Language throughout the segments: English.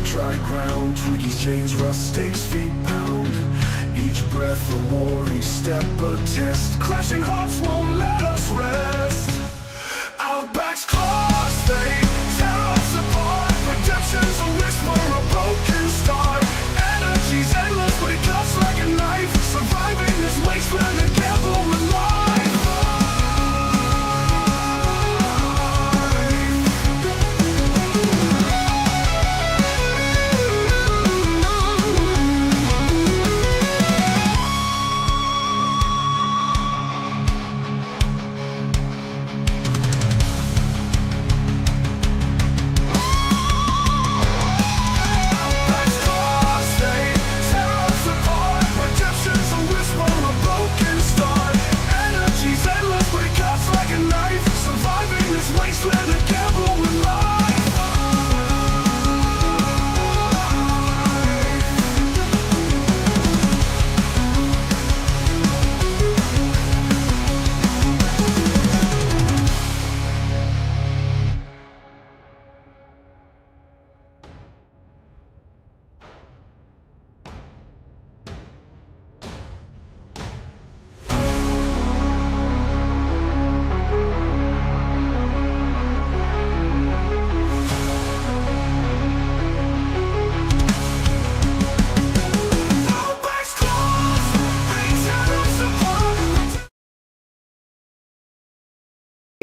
dry ground. Twiggies, chains, rust, stakes, feet pound. Each breath a war, each step a test. Clashing hearts won't let us rest. Our backs cross, they tear us apart. Redemption's a whisper, a broken start. Energy's endless, but it cuts like a knife. Surviving this wasteland, a gamble with life.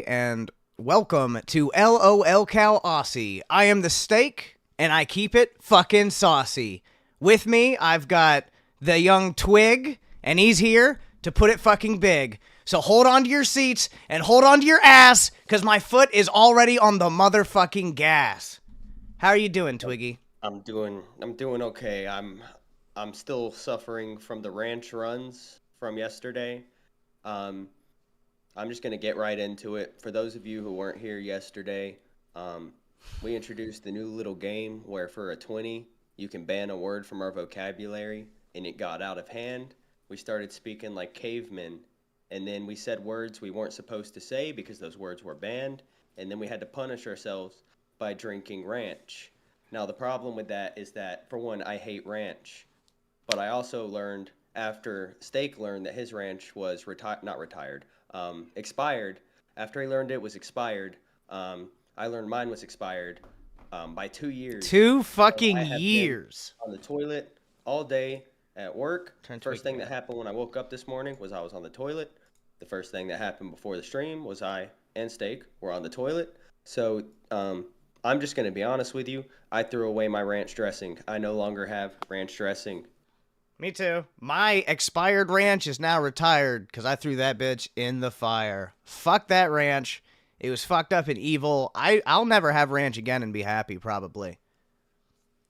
And welcome to Lolcow Aussie. I am the steak, and I keep it fucking saucy. With me, I've got the young Twig, and he's here to put it fucking big. So hold on to your seats and hold on to your ass, because my foot is already on the motherfucking gas. How are you doing, Twiggy? I'm doing okay. I'm still suffering from the ranch runs from yesterday. I'm just gonna get right into it. For those of you who weren't here yesterday, we introduced the new little game where for a 20, you can ban a word from our vocabulary, and it got out of hand. We started speaking like cavemen, and then we said words we weren't supposed to say because those words were banned, and then we had to punish ourselves by drinking ranch. Now, the problem with that is that, for one, I hate ranch, but I also learned after Steak learned that his ranch was expired. After he learned it was expired, I learned mine was expired by 2 years. 2 So fucking I have been years. on the toilet all day at work. Turn First Twiggy thing that happened when I woke up this morning was I was on the toilet. The first thing that happened before the stream was I and Steak were on the toilet. So I'm just going to be honest with you. I threw away my ranch dressing. I no longer have ranch dressing. Me too. My expired ranch is now retired because I threw that bitch in the fire. Fuck that ranch. It was fucked up and evil. I'll never have ranch again and be happy, probably.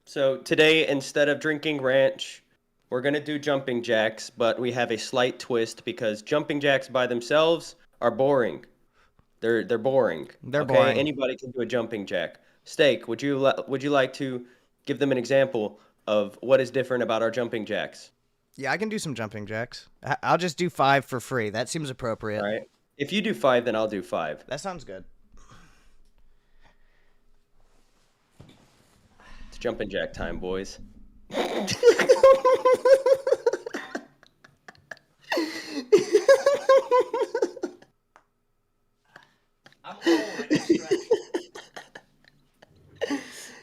So today, instead of drinking ranch, we're going to do jumping jacks, but we have a slight twist because jumping jacks by themselves are boring. They're boring. They're Okay? boring. Anybody can do a jumping jack. Steak, would you like to give them an example of what is different about our jumping jacks? Yeah, I can do some jumping jacks. I'll just do 5 for free. That seems appropriate. All right. If you do 5, then I'll do 5. That sounds good. It's jumping jack time, boys. I'm old.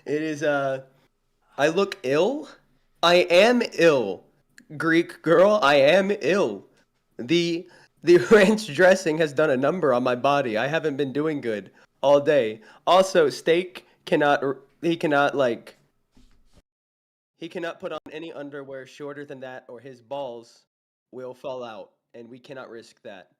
It is, I look ill. I am ill. Greek girl, I am ill. The ranch dressing has done a number on my body. I haven't been doing good all day. Also, Steak cannot put on any underwear shorter than that or his balls will fall out, and we cannot risk that.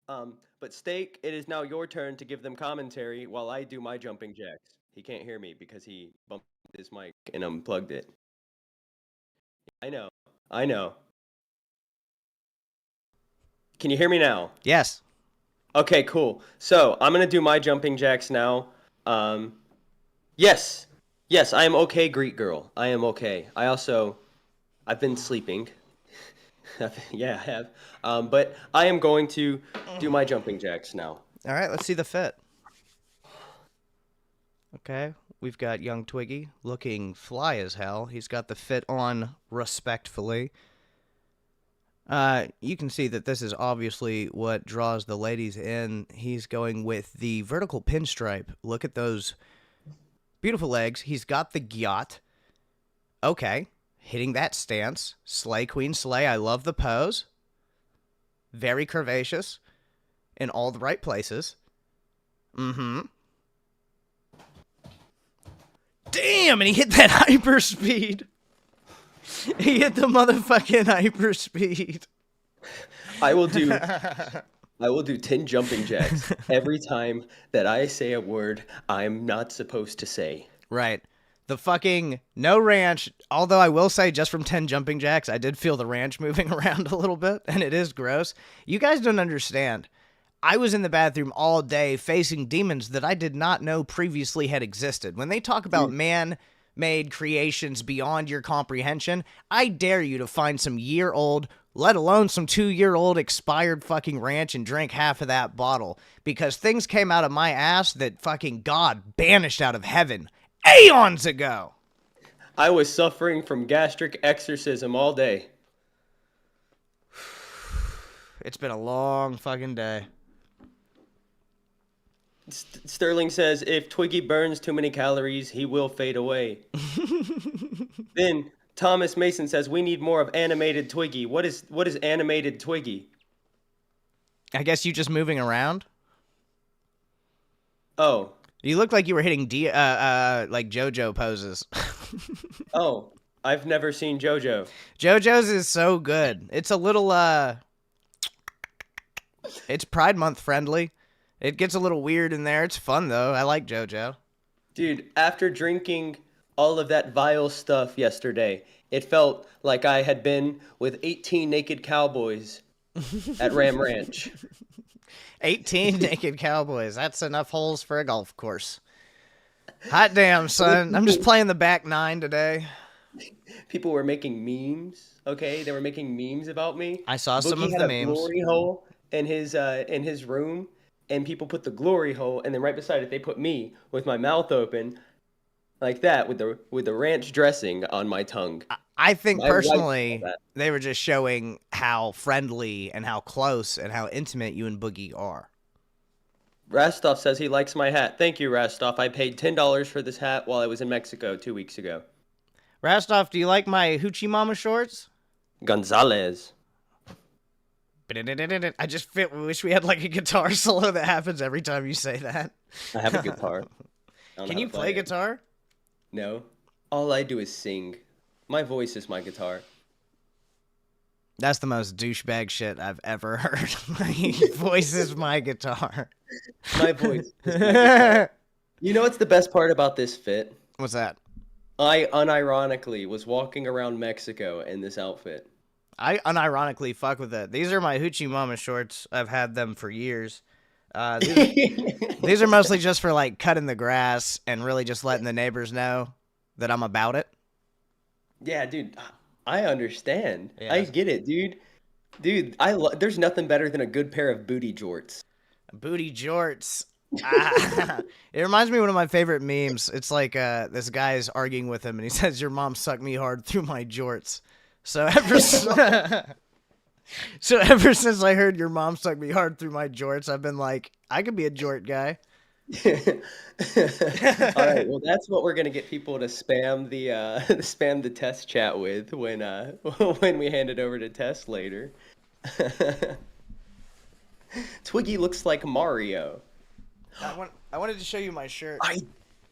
But Steak, it is now your turn to give them commentary while I do my jumping jacks. He can't hear me because he bumped his mic and unplugged it. I know. Can you hear me now? Yes. Okay, cool. So I'm gonna do my jumping jacks now. Yes, I am okay, Greek girl. I am okay. I've been sleeping. Yeah, I have. But I am going to do my jumping jacks now. All right, let's see the fit. Okay, we've got young Twiggy looking fly as hell. He's got the fit on respectfully. You can see that this is obviously what draws the ladies in. He's going with the vertical pinstripe. Look at those beautiful legs. He's got the gyat. Okay, hitting that stance. Slay, queen, slay. I love the pose. Very curvaceous in all the right places. Mm-hmm. Damn, and he hit that hyperspeed. He hit the motherfucking hyperspeed. I will do 10 jumping jacks every time that I say a word I'm not supposed to say. Right. The fucking no ranch, although I will say just from 10 jumping jacks, I did feel the ranch moving around a little bit, and it is gross. You guys don't understand. I was in the bathroom all day facing demons that I did not know previously had existed. When they talk about man-made creations beyond your comprehension, I dare you to find some year-old, let alone some 2-year-old expired fucking ranch and drink half of that bottle. Because things came out of my ass that fucking God banished out of heaven eons ago. I was suffering from gastric exorcism all day. It's been a long fucking day. Sterling says, if Twiggy burns too many calories, he will fade away. Then Thomas Mason says, we need more of animated Twiggy. What is animated Twiggy? I guess you just moving around? Oh. You look like you were hitting like JoJo poses. Oh. I've never seen JoJo. JoJo's is so good. It's a little, it's Pride Month friendly. It gets a little weird in there. It's fun, though. I like JoJo. Dude, after drinking all of that vile stuff yesterday, it felt like I had been with 18 naked cowboys at Ram Ranch. 18 naked cowboys. That's enough holes for a golf course. Hot damn, son. I'm just playing the back nine today. People were making memes, okay? They were making memes about me. I saw some Boogie of had the a memes. glory hole in his room, and people put the glory hole, and then right beside it, they put me with my mouth open, like that, with the ranch dressing on my tongue. I think My wife saw personally, that. they were just showing how friendly and how close and how intimate you and Boogie are. Rastov says he likes my hat. Thank you, Rastov. I paid $10 for this hat while I was in Mexico 2 weeks ago. Rastov, do you like my Hoochie Mama shorts? Gonzalez. I just wish we had like a guitar solo that happens every time you say that. I have a guitar. I don't know Can how you to play it. guitar? No. All I do is sing. My voice is my guitar. That's the most douchebag shit I've ever heard. My voice is my guitar. My voice is my guitar. You know what's the best part about this fit? What's that? I unironically was walking around Mexico in this outfit. I unironically fuck with it. These are my Hoochie Mama shorts. I've had them for years. These are mostly just for like cutting the grass and really just letting the neighbors know that I'm about it. Yeah, dude, I understand. Yeah. I get it, dude. Dude, there's nothing better than a good pair of booty jorts. Booty jorts. It reminds me of one of my favorite memes. It's like this guy's arguing with him and he says, your mom sucked me hard through my jorts. So ever since I heard your mom sucked me hard through my jorts, I've been like, I could be a jort guy. All right, well, that's what we're gonna get people to spam the test chat with when when we hand it over to Tess later. Twiggy looks like Mario. I wanted to show you my shirt.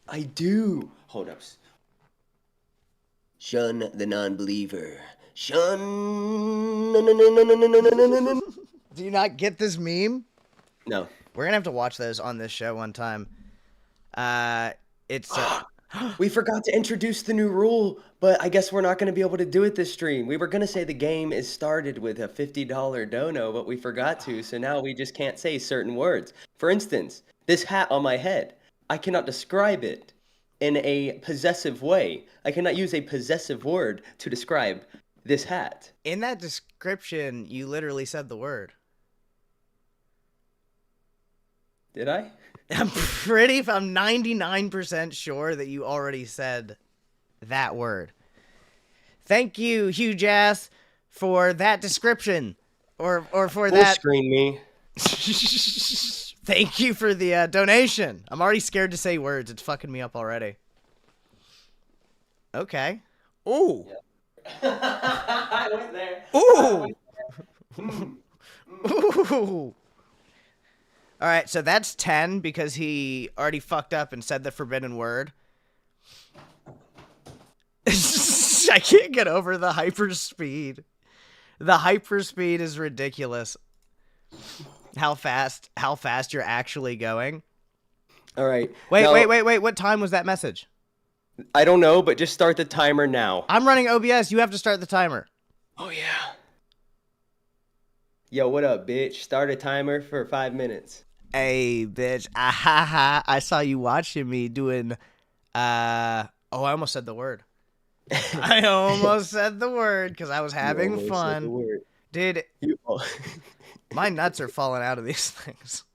I do. Hold up. Shun the non-believer. Shun. Do you not get this meme? No. We're gonna have to watch those on this show one time. It's We forgot to introduce the new rule, but I guess we're not going to be able to do it this stream. We were going to say the game is started with a $50 dono, but we forgot to, so now we just can't say certain words. For instance, this hat on my head, I cannot describe it in a possessive way. I cannot use a possessive word to describe this hat. in that description. You literally said the word. Did I? I'm 99% sure that you already said that word. Thank you, Hugh Jass, for that description. Or for Full that. screen me. Thank you for the donation. I'm already scared to say words. It's fucking me up already. Okay. Ooh. I went there. Ooh. Ooh. All right, so that's 10 because he already fucked up and said the forbidden word. I can't get over the hyperspeed. The hyperspeed is ridiculous. How fast you're actually going. All right. Wait, now, wait. What time was that message? I don't know, but just start the timer now. I'm running OBS. You have to start the timer. Oh, yeah. Yo, what up, bitch? Start a timer for 5 minutes. Hey, bitch. Ahaha. I saw you watching me doing I almost said the word. I almost said the word because I was having almost said the fun. word. Dude, You my nuts are falling out of these things.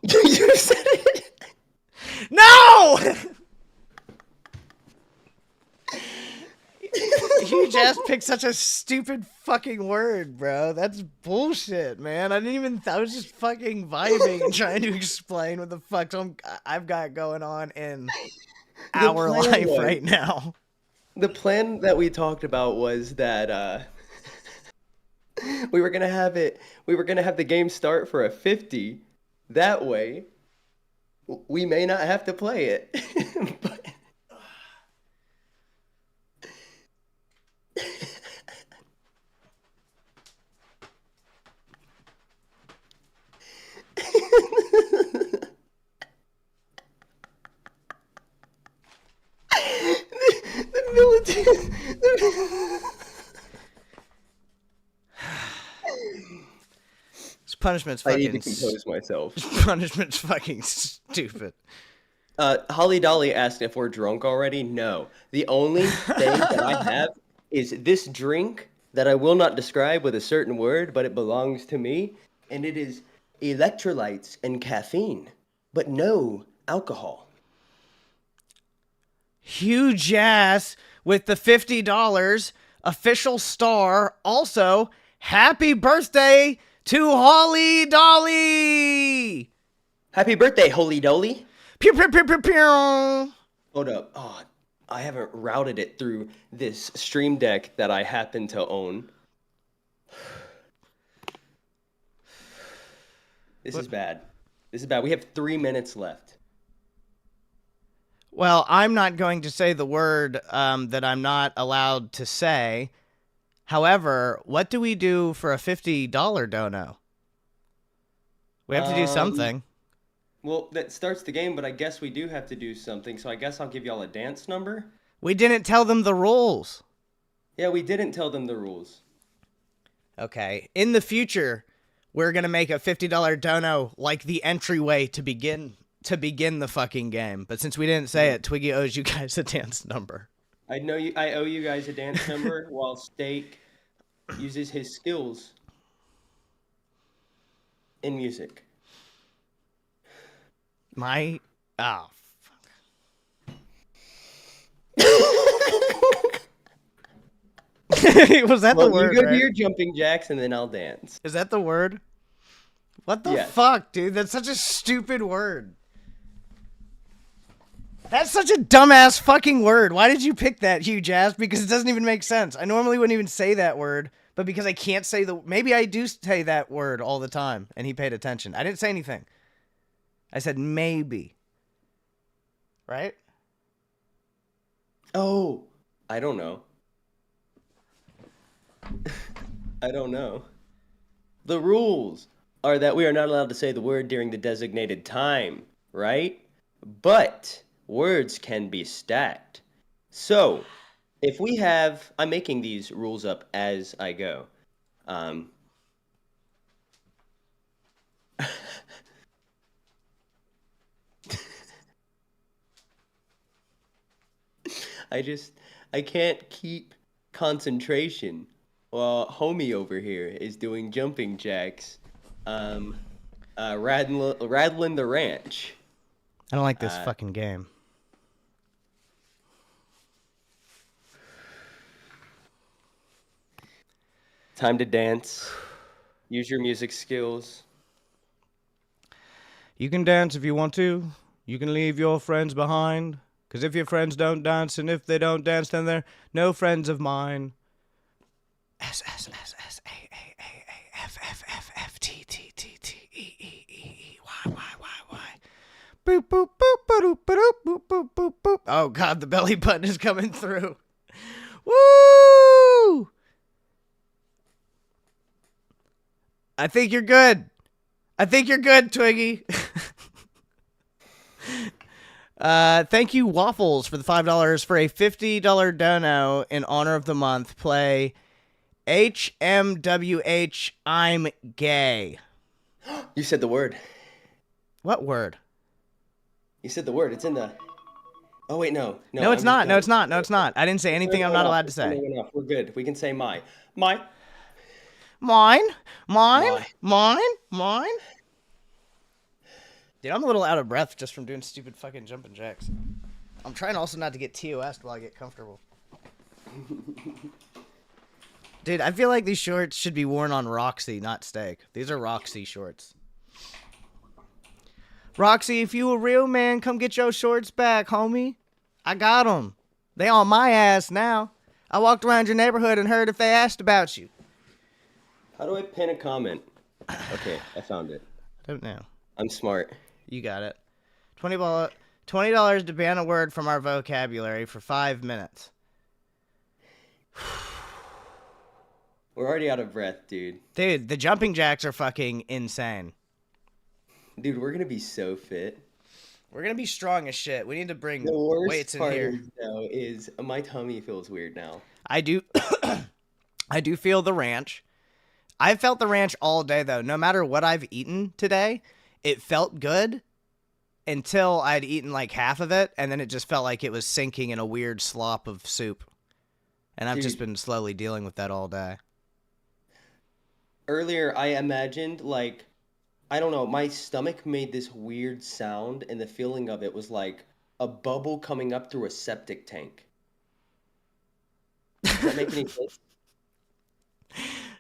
You said it. No! You just picked such a stupid fucking word, bro. That's bullshit, man. I was just fucking vibing and trying to explain what the fuck I've got going on in our life right now. The plan that we talked about was that we were gonna have the game start for a 50. That way, we may not have to play it. But... the military. This punishment's I fucking. need to compose myself. Punishment's fucking stupid. Holly Dolly asked if we're drunk already. No. The only thing that I have is this drink that I will not describe with a certain word, but it belongs to me, and it is electrolytes and caffeine, but no alcohol. Huge ass with the $50 official star. Also, happy birthday to Holly Dolly! Happy birthday, Holy Dolly. Pew pew pew pew pew. Hold up. Oh, I haven't routed it through this Stream Deck that I happen to own. This is bad. This is bad. We have 3 minutes left. Well, I'm not going to say the word that I'm not allowed to say. However, what do we do for a $50 dono? We have to do something. Well, that starts the game, but I guess we do have to do something, so I guess I'll give y'all a dance number. We didn't tell them the rules. Yeah, we didn't tell them the rules. Okay. In the future, we're going to make a $50 dono like the entryway to begin the fucking game. But since we didn't say it, Twiggy owes you guys a dance number. I owe you guys a dance number while Steak uses his skills in music. My fuck. Was that the word? You go right? to your jumping jacks and then I'll dance. Is that the word? What the Yes. fuck, dude? That's such a stupid word. That's such a dumbass fucking word. Why did you pick that, Hugh Jazz? Because it doesn't even make sense. I normally wouldn't even say that word, but because I can't say maybe I do say that word all the time, and he paid attention. I didn't say anything. I said maybe. Right? Oh, I don't know. I don't know. The rules are that we are not allowed to say the word during the designated time, right? But words can be stacked. So, if we have... I'm making these rules up as I go. I can't keep concentration while homie over here is doing jumping jacks. Rattling the Ranch. I don't like this fucking game. Time to dance. Use your music skills. You can dance if you want to. You can leave your friends behind. Because if your friends don't dance, and if they don't dance, then they're no friends of mine. S S S S A A A A F F F F T T T T E E E E Y Y Y Y. Boop boop boop boop boop boop boop boop boop. Oh God, the belly button is coming through. Woo! I think you're good. I think you're good, Twiggy. Thank you, Waffles, for the $5 for a $50 dono in honor of the month. Play HMWH I'm gay. You said the word. What word? You said the word. It's in the... Oh, wait, no. No, it's not. No, it's not. No, it's not. I didn't say anything I'm not allowed to say. We're good. We can say my. My. Mine. Dude, I'm a little out of breath just from doing stupid fucking jumping jacks. I'm trying also not to get TOS'd while I get comfortable. Dude, I feel like these shorts should be worn on Roxy, not Steak. These are Roxy shorts. Roxy, if you a real man, come get your shorts back, homie. I got them. They on my ass now. I walked around your neighborhood and heard if they asked about you. How do I pin a comment? Okay, I found it. I don't know. I'm smart. You got it. $20 to ban a word from our vocabulary for 5 minutes. We're already out of breath, dude. Dude, the jumping jacks are fucking insane. Dude, we're gonna be so fit. We're gonna be strong as shit. We need to bring The worst weights in part here. though, is my tummy feels weird now. I do I do feel the ranch. I felt the ranch all day though. No matter what I've eaten today, it felt good until I'd eaten like half of it, and then it just felt like it was sinking in a weird slop of soup. And I've just been slowly dealing with that all day. Earlier, I imagined, like, I don't know, my stomach made this weird sound, and the feeling of it was like a bubble coming up through a septic tank. Does that make any sense?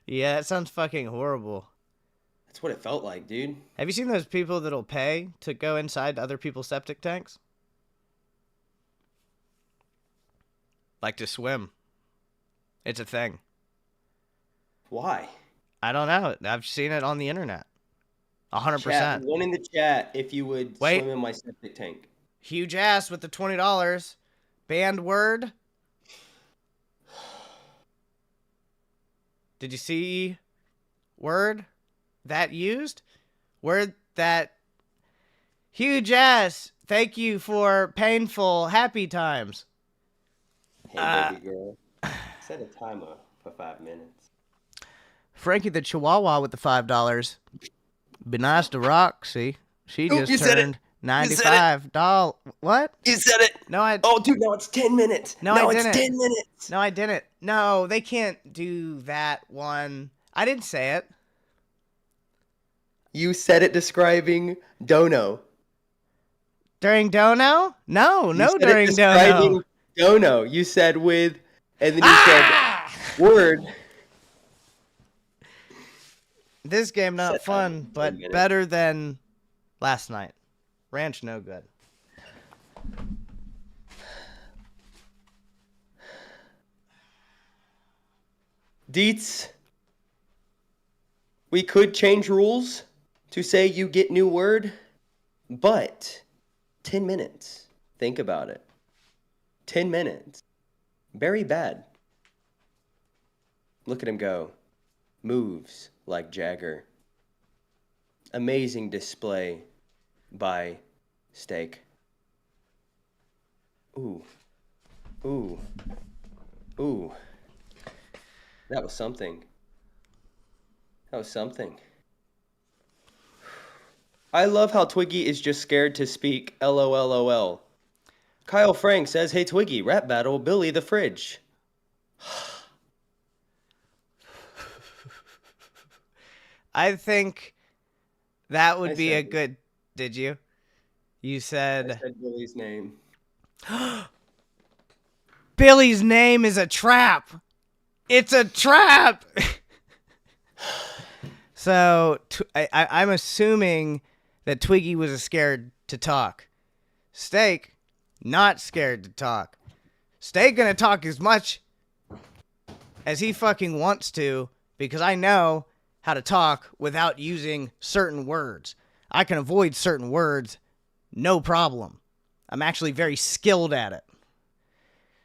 Yeah, it sounds fucking horrible. That's what it felt like, dude. Have you seen those people that'll pay to go inside other people's septic tanks? Like to swim. It's a thing. Why? I don't know. I've seen it on the internet. 100%. Chat, one in the chat if you would swim in my septic tank. Huge ass with the $20. Banned word. Did you see word that used? Word that huge ass. Thank you for painful happy times. Hey, baby girl. Set a timer for 5 minutes. Frankie the Chihuahua with the $5. Be nice to Roxy. She just turned $95. What? You said it. No, I. Oh, dude, no, it's 10 minutes. No, I it's didn't. 10 minutes. No, I didn't. No, they can't do that one. I didn't say it. You said it describing Dono. During Dono? No, during Dono. Dono. You said with, and then you said word. This game not fun, but better than last night. Ranch no good. Deets, we could change rules to say you get new word, but 10 minutes. Think about it. 10 minutes. Very bad. Look at him go. Moves like Jagger. Amazing display by Steak. Ooh. Ooh. Ooh. That was something. That was something. I love how Twiggy is just scared to speak. LOLOL. Kyle Frank says, "Hey Twiggy, rap battle, Billy the Fridge." I think That would I be said a it. good. Did you? You I said said Billy's name. Billy's name is a trap. It's a trap. So I'm assuming that Twiggy was scared to talk. Steak, not scared to talk. Steak gonna talk as much as he fucking wants to because I know how to talk without using certain words. I can avoid certain words, no problem. I'm actually very skilled at it.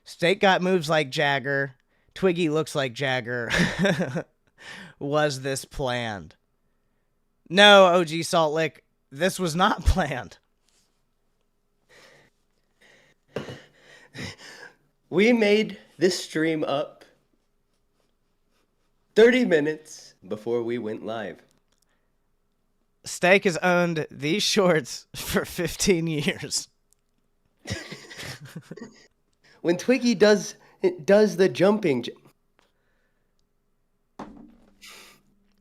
Steak got moves like Jagger. Twiggy looks like Jagger. Was this planned? No, OG Salt Lick, this was not planned. We made this stream up 30 minutes before we went live. Steak has owned these shorts for 15 years. When Twiggy does the jumping,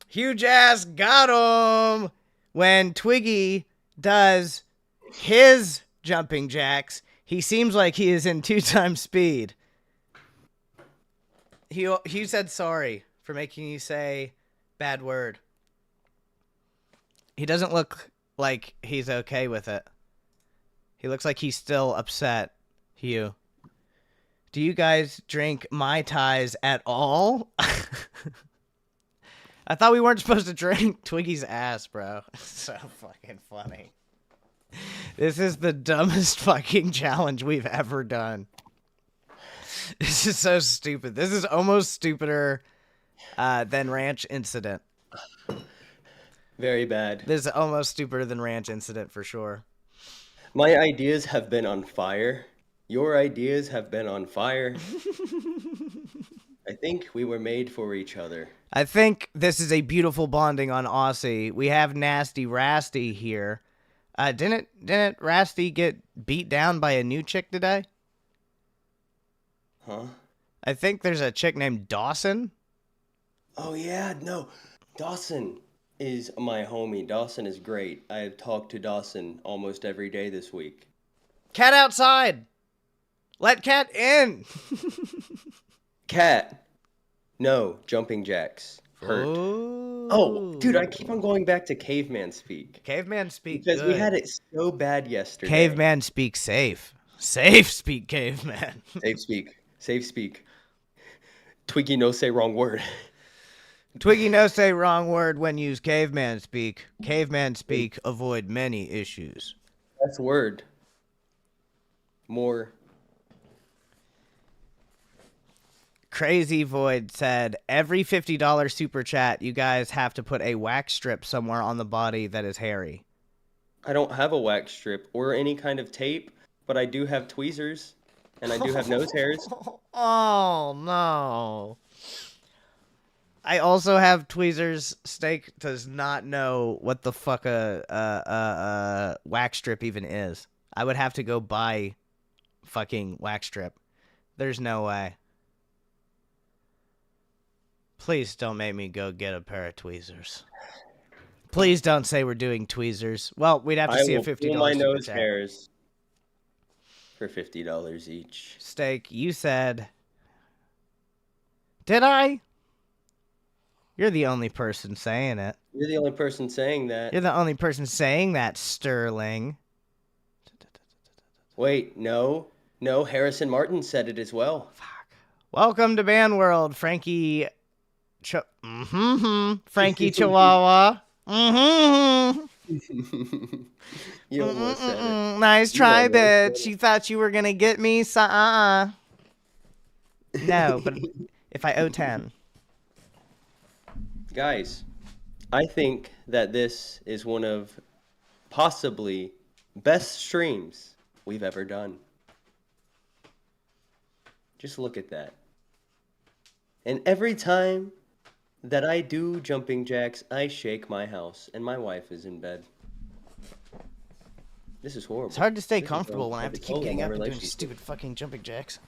Huge ass got him. When Twiggy does his jumping jacks, he seems like he is in 2 times speed. He said sorry for making you say bad word. He doesn't look like he's okay with it. He looks like he's still upset. Hugh. Do you guys drink Mai Tais at all? I thought we weren't supposed to drink Twiggy's ass, bro. So fucking funny. This is the dumbest fucking challenge we've ever done. This is so stupid. This is almost stupider than Ranch Incident. very bad. This is almost stupider than Ranch Incident for sure. My ideas have been on fire. Your ideas have been on fire. I think we were made for each other. I think this is a beautiful bonding on Aussie. We have Nasty Rasty here. Didn't Rasty get beat down by a new chick today? Huh? I think there's a chick named Dawson. Oh yeah, no. Dawson is my homie. Dawson is great. I have talked to Dawson almost every day this week. Cat outside. Let Cat in. Cat. No, jumping jacks. Hurt. Ooh. Oh, dude, I keep on going back to caveman speak. Caveman speak Because we good. had it so bad yesterday. Caveman speak safe. Safe speak caveman. Safe speak. Safe speak. Twiggy no say wrong word. Twiggy no say wrong word when use caveman speak. Caveman speak avoid many issues. That's word. More. Crazy Void said, every $50 super chat, you guys have to put a wax strip somewhere on the body that is hairy. I don't have a wax strip or any kind of tape, but I do have tweezers, and I do have nose hairs. Oh, no. I also have tweezers. Steak does not know what the fuck a wax strip even is. I would have to go buy fucking wax strip. There's no way. Please don't make me go get a pair of tweezers. Please don't say we're doing tweezers. Well, we'd have to see a $50 pull my super nose chat. hairs for $50 each. Steak, you said... Did I? You're the only person saying it. You're the only person saying that. You're the only person saying that, Sterling. Wait, no. No, Harrison Martin said it as well. Welcome to Band World, Frankie... Frankie Chihuahua. You almost said it. Nice try, almost said bitch. You thought you were gonna get me? No, but if I owe 10. Guys, I think that this is one of possibly best streams we've ever done. Just look at that. And every time that I do jumping jacks, I shake my house, and my wife is in bed. This is horrible. It's hard to stay This is comfortable going when I have to take keep a toll on getting my up and doing relationship. stupid fucking jumping jacks.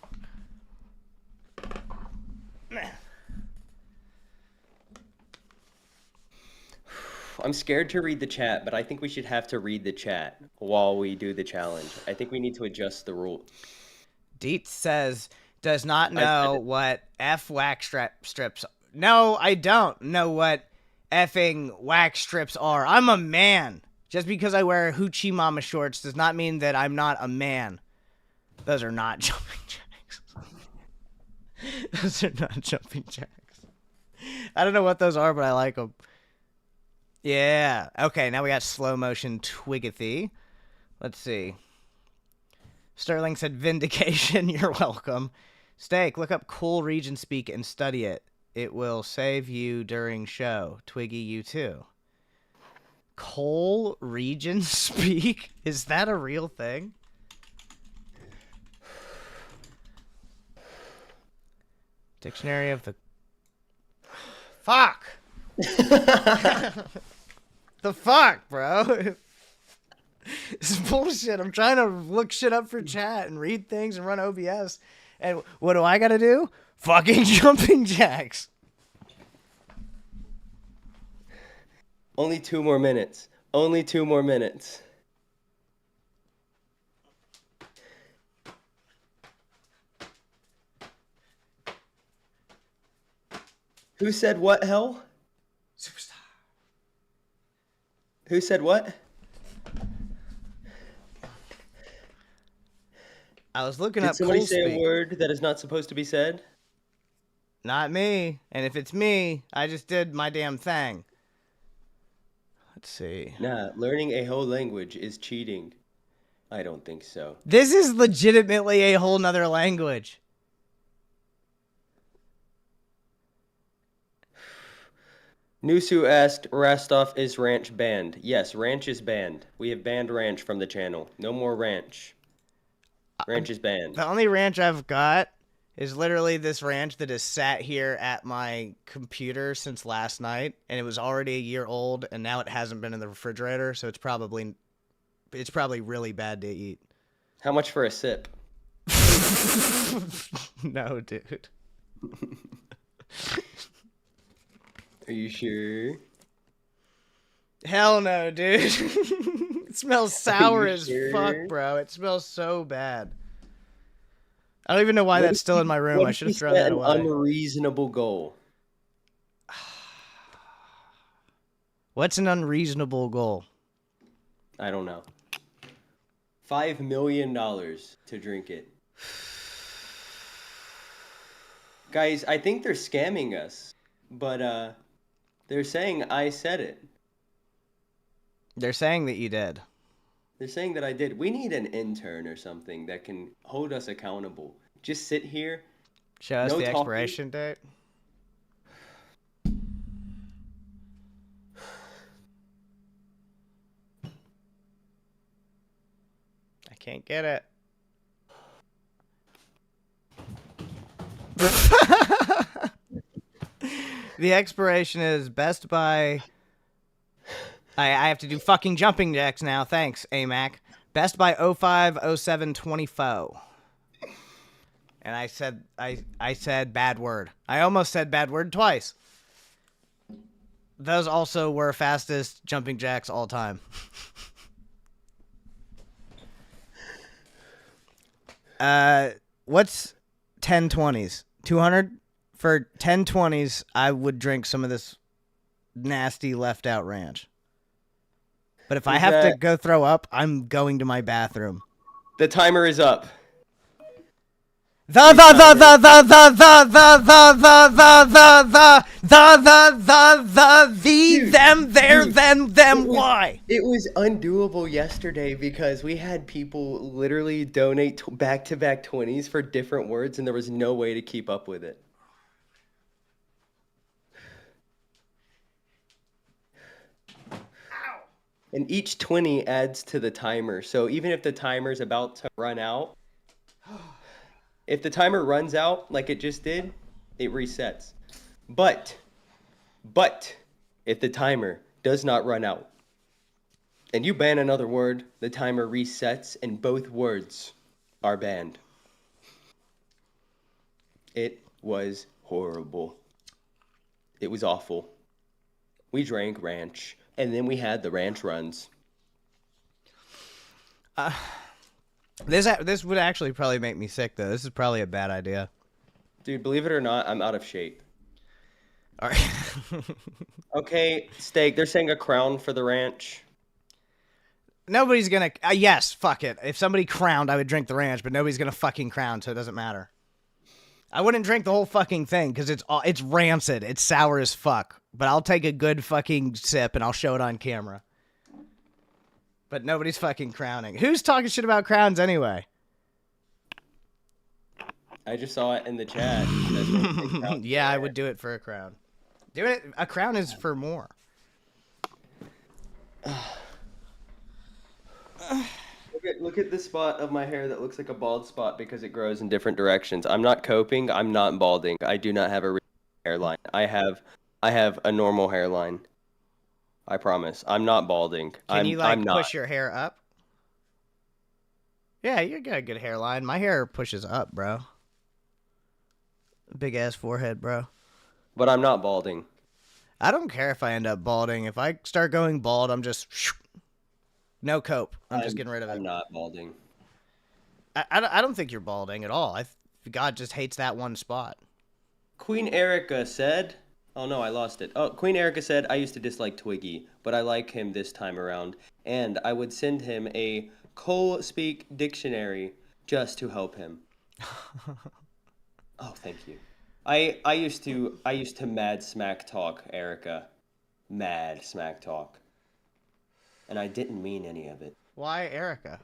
I'm scared to read the chat, but I think we should have to read the chat while we do the challenge. I think we need to adjust the rule. Deets says, does not I said know it. what F wax strips. No, I don't know what effing wax strips are. I'm a man. Just because I wear hoochie mama shorts does not mean that I'm not a man. Those are not jumping jacks. Those are not jumping jacks. I don't know what those are, but I like them. Yeah. Okay, now we got slow motion Twiggathy. Let's see. Sterling said vindication. You're welcome. Steak, look up cool region speak and study it. It will save you during show. Twiggy, you too. Coal region speak? Is that a real thing? Dictionary of the... Fuck! The fuck, bro? This is bullshit. I'm trying to look shit up for chat and read things and run OBS. And what do I gotta do? Fucking jumping jacks. Only 2 more minutes. Only 2 more minutes. Who said what, hell? Superstar. Who said what? I was looking Did up somebody cool say speak. a word that is not supposed to be said? Not me. And if it's me, I just did my damn thing. Let's see. Nah, learning a whole language is cheating. I don't think so. This is legitimately a whole nother language. Nusu asked, Rastov is ranch banned. Yes, ranch is banned. We have banned ranch from the channel. No more ranch. Ranch is banned. The only ranch I've got is literally this ranch that has sat here at my computer since last night, and it was already a year old, and now it hasn't been in the refrigerator, so it's probably really bad to eat. How much for a sip? No, dude. Are you sure? Hell no, dude. It smells sour as sure? fuck, bro. It smells so bad. I don't even know why What that's if still in my room. What I if should we have thrown set that an away. unreasonable goal? What's an unreasonable goal? I don't know. $5 million to drink it. Guys, I think they're scamming us, but they're saying I said it. They're saying that you did. They're saying that I did. We need an intern or something that can hold us accountable. Just sit here. Show us No the talking. expiration date. I can't get it. The expiration is Best Buy. I have to do fucking jumping jacks now. Thanks, AMAC. Best Buy 050724. And I said bad word. I almost said bad word twice. Those also were fastest jumping jacks all time. What's 1020s? 200? For 1020s, I would drink some of this nasty left out ranch. But if I have to go throw up, I'm going to my bathroom. The timer is up. Them, why? It was undoable yesterday because we had people literally donate back-to-back 20s for different words, and there was no way to keep up with it. And each 20 adds to the timer. So even if the timer's about to run out, if the timer runs out like it just did, it resets. But if the timer does not run out and you ban another word, the timer resets and both words are banned. It was horrible. It was awful. We drank ranch, and then we had the ranch runs. This would actually probably make me sick, though. This is probably a bad idea. Dude, believe it or not, I'm out of shape. All right. Okay, Steak, they're saying a crown for the ranch. Nobody's gonna. Yes, fuck it. If somebody crowned, I would drink the ranch, but nobody's gonna fucking crown, so it doesn't matter. I wouldn't drink the whole fucking thing because it's rancid. It's sour as fuck. But I'll take a good fucking sip and I'll show it on camera. But nobody's fucking crowning. Who's talking shit about crowns anyway? I just saw it in the chat. Yeah, I would do it for a crown. A crown is for more. Look at this spot of my hair that looks like a bald spot because it grows in different directions. I'm not coping. I'm not balding. I do not have a hairline. I have a normal hairline. I promise. I'm not balding. Can you like I'm not. push your hair up? Yeah, you got a good hairline. My hair pushes up, bro. Big ass forehead, bro. But I'm not balding. I don't care if I end up balding. If I start going bald, I'm just no cope. I'm just getting rid of it. I'm not balding. I don't think you're balding at all. God just hates that one spot. Queen Erica said, oh no, I lost it. Oh, Queen Erica said, I used to dislike Twiggy, but I like him this time around. And I would send him a Cole Speak dictionary just to help him. Oh, thank you. I used to mad smack talk Erica. Mad smack talk. And I didn't mean any of it. Why Erica?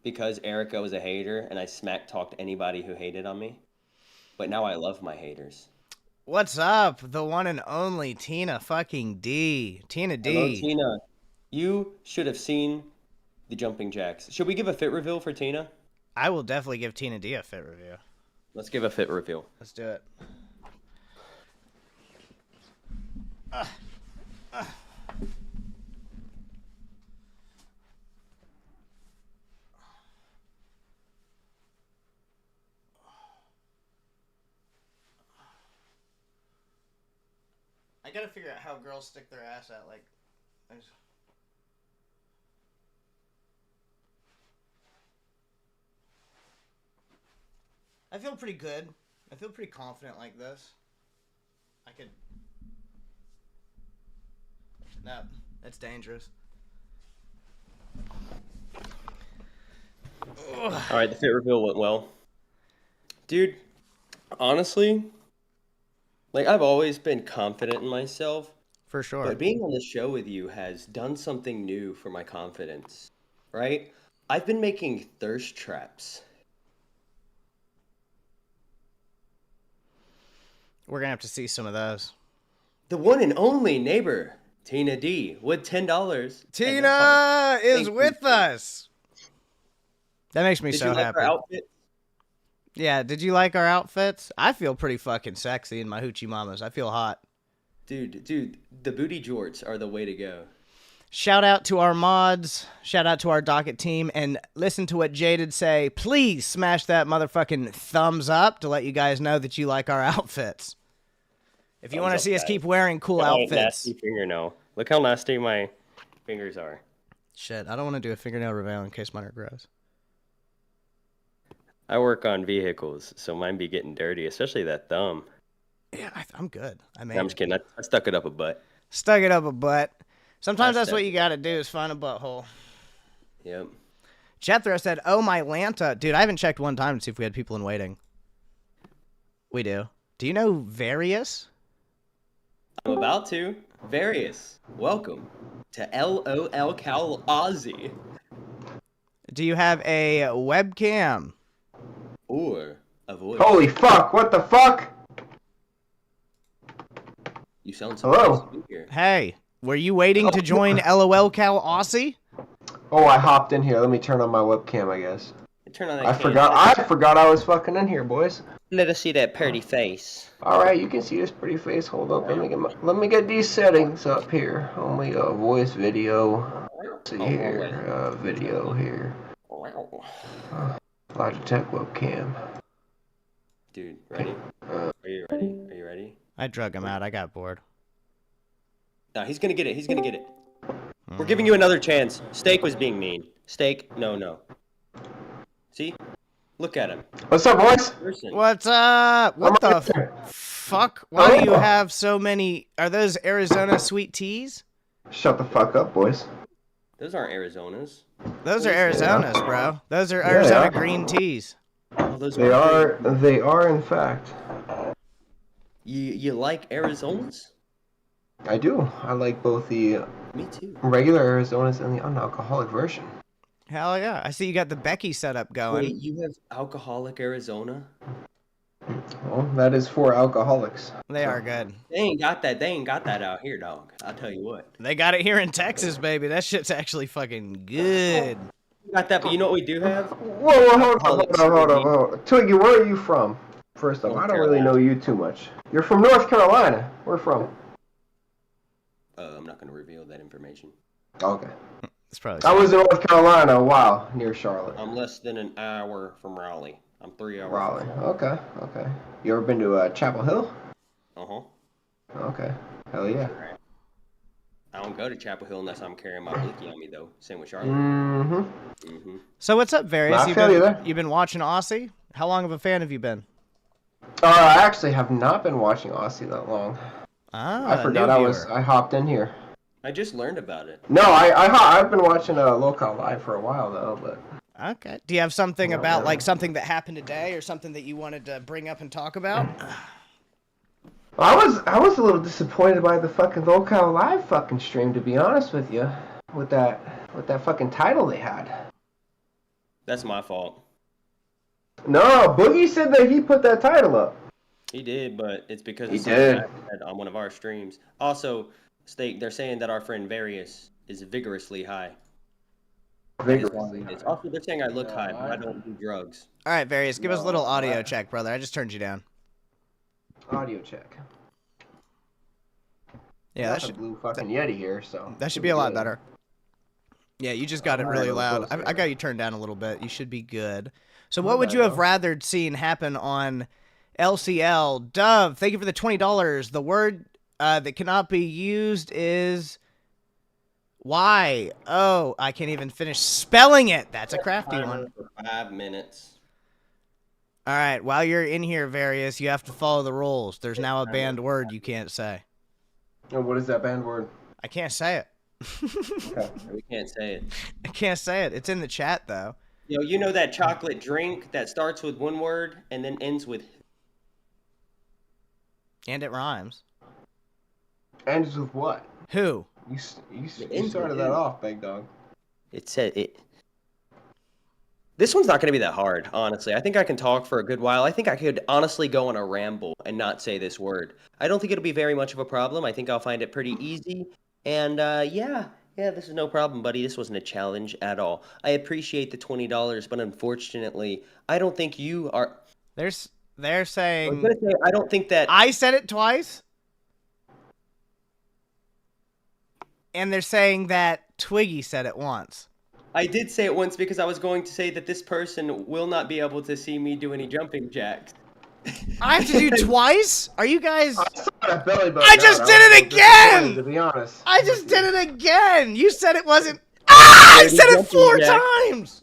Because Erica was a hater and I smack talked anybody who hated on me. But now I love my haters. What's up? The one and only Tina fucking D. Tina D. Hello, Tina. You should have seen the jumping jacks. Should we give a fit reveal for Tina? I will definitely give Tina D a fit review. Let's give a fit reveal. Let's do it. I gotta figure out how girls stick their ass out. Like, I feel pretty good. I feel pretty confident like this. I could. No, that's dangerous. All right, the fit reveal went well. Dude, honestly, like I've always been confident in myself, For sure. but being on the show with you has done something new for my confidence, right? I've been making thirst traps. We're gonna have to see some of those. The one and only neighbor, Tina D, with $10. Tina is Thank with you. us. That makes me Did so you like happy. our outfit? Yeah, did you like our outfits? I feel pretty fucking sexy in my hoochie mamas. I feel hot. Dude, the booty jorts are the way to go. Shout out to our mods. Shout out to our docket team. And listen to what Jaded say. Please smash that motherfucking thumbs up to let you guys know that you like our outfits. If you Thumbs want to up, see us guys. keep wearing cool Oh, outfits. nasty fingernail. Look how nasty my fingers are. Shit, I don't want to do a fingernail reveal in case mine are gross. I work on vehicles, so mine be getting dirty, especially that thumb. Yeah, I'm good. I mean, No, I'm just kidding. I stuck it up a butt. Stuck it up a butt. Sometimes that's Stuck what you got to do is find a butthole. Yep. Jethro said, "Oh my Lanta, dude, I haven't checked one time to see if we had people in waiting." We do. Do you know Various? I'm about to. Various. Welcome to Lolcow Aussie. Do you have a webcam? Or a voice. Holy fuck, what the fuck? You sound so Hello. nice to be here. Hey, were you waiting to join LOLCow Aussie? Oh, I hopped in here. Let me turn on my webcam, I guess. Turn on that I camera. forgot I was fucking in here, boys. Let us see that pretty face. Alright, you can see this pretty face. Hold up, let me get these settings up here. Only voice, video. Let's see here. Video here. Logitech webcam. Dude, ready? Are you ready? Are you ready? I drug him out. I got bored. No, he's gonna get it. He's gonna get it. We're giving you another chance. Steak was being mean. Steak, no. See? Look at him. What's up, boys? Person. What's up? What the fuck? Why do you have so many? Are those Arizona sweet teas? Shut the fuck up, boys. Those aren't Arizonas. Those are Arizonas, bro. Those are Arizona green teas. Oh, those They are. They are, in fact. You like Arizonas? I do. I like both the Me too. regular Arizonas and the unalcoholic version. Hell yeah! I see you got the Becky setup going. Wait, you have alcoholic Arizona? Well, that is for alcoholics. They are good. They ain't got that. They ain't got that out here, dog. I'll tell you what. They got it here in Texas, baby. That shit's actually fucking good. We got that, but you know what we do have? Whoa, hold on. Twiggy, where are you from? First off, I don't really know you too much. You're from North Carolina. Where from? I'm not gonna reveal that information. Okay. It's probably. I was in North Carolina a while, near Charlotte. I'm less than an hour from Raleigh. I'm 3 hours. Raleigh. Okay. You ever been to Chapel Hill? Uh-huh. Okay. Hell yeah. I don't go to Chapel Hill unless I'm carrying my blicky on me, though. Same with Charlotte. Mm-hmm. So what's up, Various? I feel you there. You've been watching Aussie? How long of a fan have you been? I actually have not been watching Aussie that long. Ah, I forgot I hopped in here. I just learned about it. No, I've been watching Lolcow live for a while though, but. Okay. Do you have something about like something that happened today, or something that you wanted to bring up and talk about? I was a little disappointed by the fucking Lolcow live fucking stream, to be honest with you, with that fucking title they had. That's my fault. No, Boogie said that he put that title up. He did, but it's because He of something did. I said on one of our streams. Also, they're saying that our friend Various is vigorously high. Vigorously. Also, they're saying I look high, but I don't do drugs. All right, Various, give us a little audio check, brother. I just turned you down. Audio check. Yeah, that should blue fucking Yeti here, so that should be a lot better. Yeah, you just got it really loud. closer. I got you turned down a little bit. You should be good. So what would you have rather seen happen on LCL? Dove, thank you for the $20. The word that cannot be used is why? Oh, I can't even finish spelling it. That's a crafty one. For 5 minutes. All right, while you're in here, Various, you have to follow the rules. There's now a banned word you can't say. And what is that banned word? I can't say it. Okay. We can't say it. I can't say it. It's in the chat, though. You know that chocolate drink that starts with one word and then ends with... And it rhymes. Ends with what? Who? You started that off, big dog. It said it... This one's not going to be that hard, honestly. I think I can talk for a good while. I think I could honestly go on a ramble and not say this word. I don't think it'll be very much of a problem. I think I'll find it pretty easy. And yeah, this is no problem, buddy. This wasn't a challenge at all. I appreciate the $20, but unfortunately, I don't think you are... They're I was saying... going to say, I don't think that... I said it twice. And they're saying that Twiggy said it once. I did say it once because I was going to say that this person will not be able to see me do any jumping jacks. I have to do twice? Are you guys... I saw that belly button. I just did it again! To be honest. I just did it again! You said it wasn't... Ah! I said it 4 times!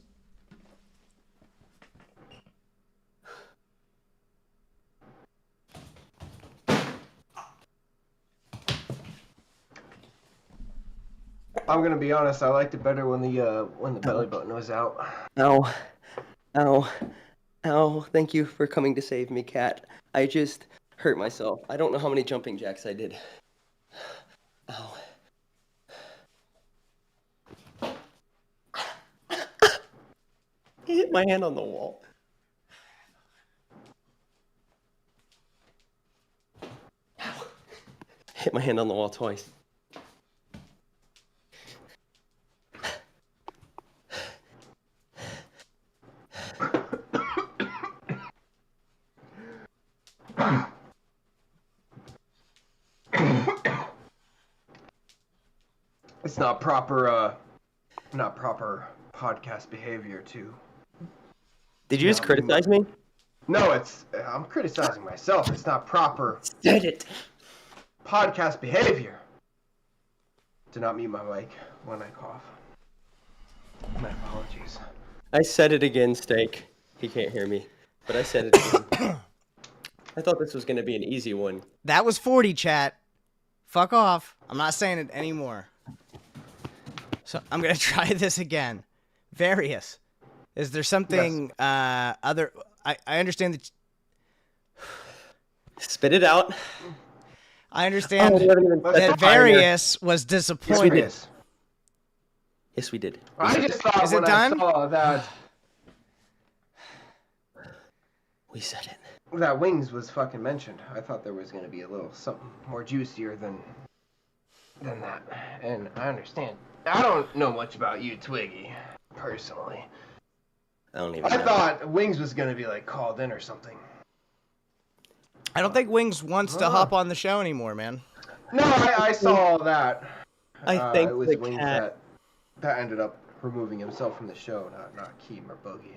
I'm gonna be honest. I liked it better when the belly button was out. Ow. Ow. Ow. Thank you for coming to save me, Cat. I just hurt myself. I don't know how many jumping jacks I did. Ow. I hit my hand on the wall. Ow. Hit my hand on the wall twice. It's not proper podcast behavior to. Did you just criticize me? No, I'm criticizing myself. It's not proper Said it. podcast behavior to not mute my mic when I cough. My apologies. I said it again, Steak. He can't hear me, but I said it again. I thought this was going to be an easy one. That was 40, chat. Fuck off. I'm not saying it anymore. So I'm going to try this again. Various. Is there something other... I understand that... Spit it out. I understand Oh, that Various was disappointed. Yes, we did. I just thought Is it when done? I saw that We said it. that Wings was fucking mentioned, I thought there was going to be a little something more juicier than that. And I understand. I don't know much about you, Twiggy, personally. I don't even I know. thought Wings was going to be like called in or something. I don't think Wings wants to hop on the show anymore, man. No, I saw that. I think it was the Wings cat. that ended up removing himself from the show, not Keem or Boogie.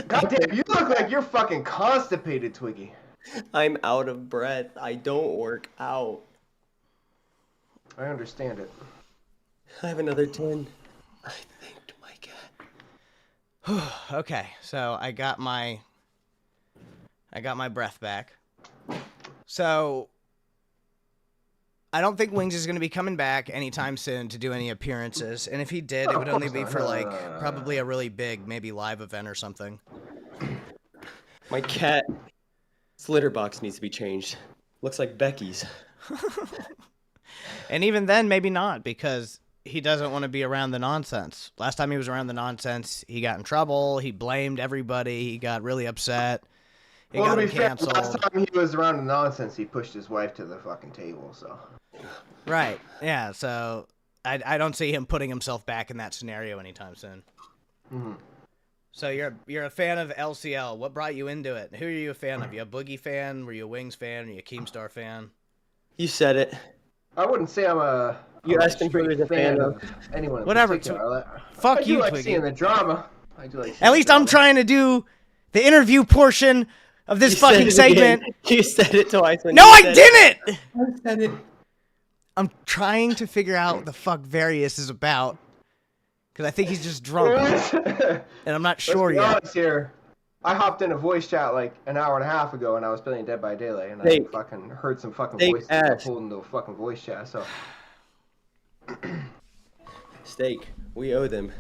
Goddamn, you look like you're fucking constipated, Twiggy. I'm out of breath. I don't work out. I understand it. I have another 10. I thanked my cat. Okay, so I got my breath back. So I don't think Wings is going to be coming back anytime soon to do any appearances. And if he did, it would only be for like probably a really big, maybe live event or something. My cat's litter box needs to be changed. Looks like Becky's. And even then, maybe not, because he doesn't want to be around the nonsense. Last time he was around the nonsense, he got in trouble. He blamed everybody. He got really upset. It Well, got to him be fair, canceled. last time he was around the nonsense, he pushed his wife to the fucking table, so. Right. Yeah. So I don't see him putting himself back in that scenario anytime soon. Mm-hmm. So you're a fan of LCL. What brought you into it? Who are you a fan of? You a Boogie fan? Were you a Wings fan? Are you a Keemstar fan? You said it. I wouldn't say I'm a. You I'm asked him who straight he was a fan of. anyone. In Whatever, particular. fuck I do you, like Twiggy. seeing the drama. I do like. At least I'm trying to do the interview portion of this You said fucking it segment. again. You said it twice. No, I didn't! I said it. I'm trying to figure out what the fuck Various is about. Because I think he's just drunk. And I'm not sure Let's be yet. honest here. I hopped in a voice chat like an hour and a half ago, and I was playing Dead by Daylight, and Hey. I fucking heard some fucking Hey, voices that Ash. pulled into a fucking voice chat. So Steak. We owe them.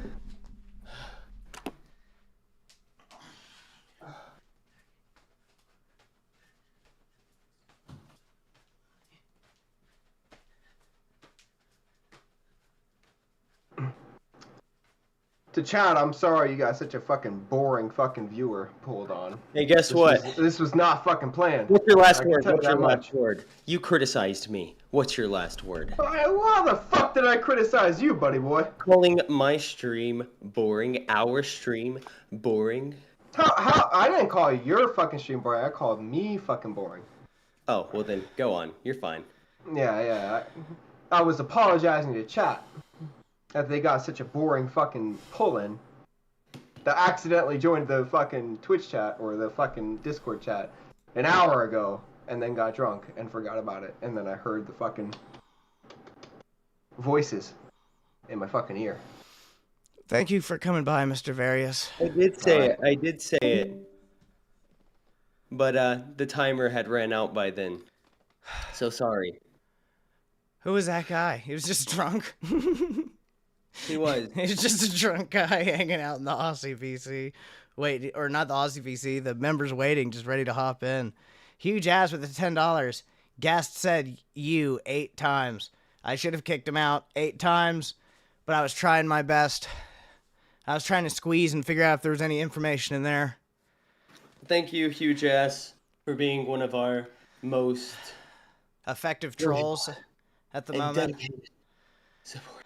to chat, I'm sorry you got such a fucking boring fucking viewer pulled on. Hey, guess what? This was not fucking planned. What's your last I can word? tell you What's your that last much. word? You criticized me. What's your last word? How the fuck did I criticize you, buddy boy? Calling my stream boring. Our stream boring. How? I didn't call your fucking stream boring. I called me fucking boring. Oh, well then, go on. You're fine. Yeah. I was apologizing to chat that they got such a boring fucking pull-in that accidentally joined the fucking Twitch chat or the fucking Discord chat an hour ago and then got drunk and forgot about it. And then I heard the fucking voices in my fucking ear. Thank you for coming by, Mr. Various. I did say it. I did say it. But the timer had ran out by then. So sorry. Who was that guy? He was just drunk. He was. He's just a drunk guy hanging out in the Aussie VC. Wait, or not the Aussie VC, the members waiting, just ready to hop in. Huge ass with the $10. Guest said you 8 times. I should have kicked him out 8 times, but I was trying my best. I was trying to squeeze and figure out if there was any information in there. Thank you, Huge Ass, for being one of our most Effective trolls at the and moment. dedicated supporters.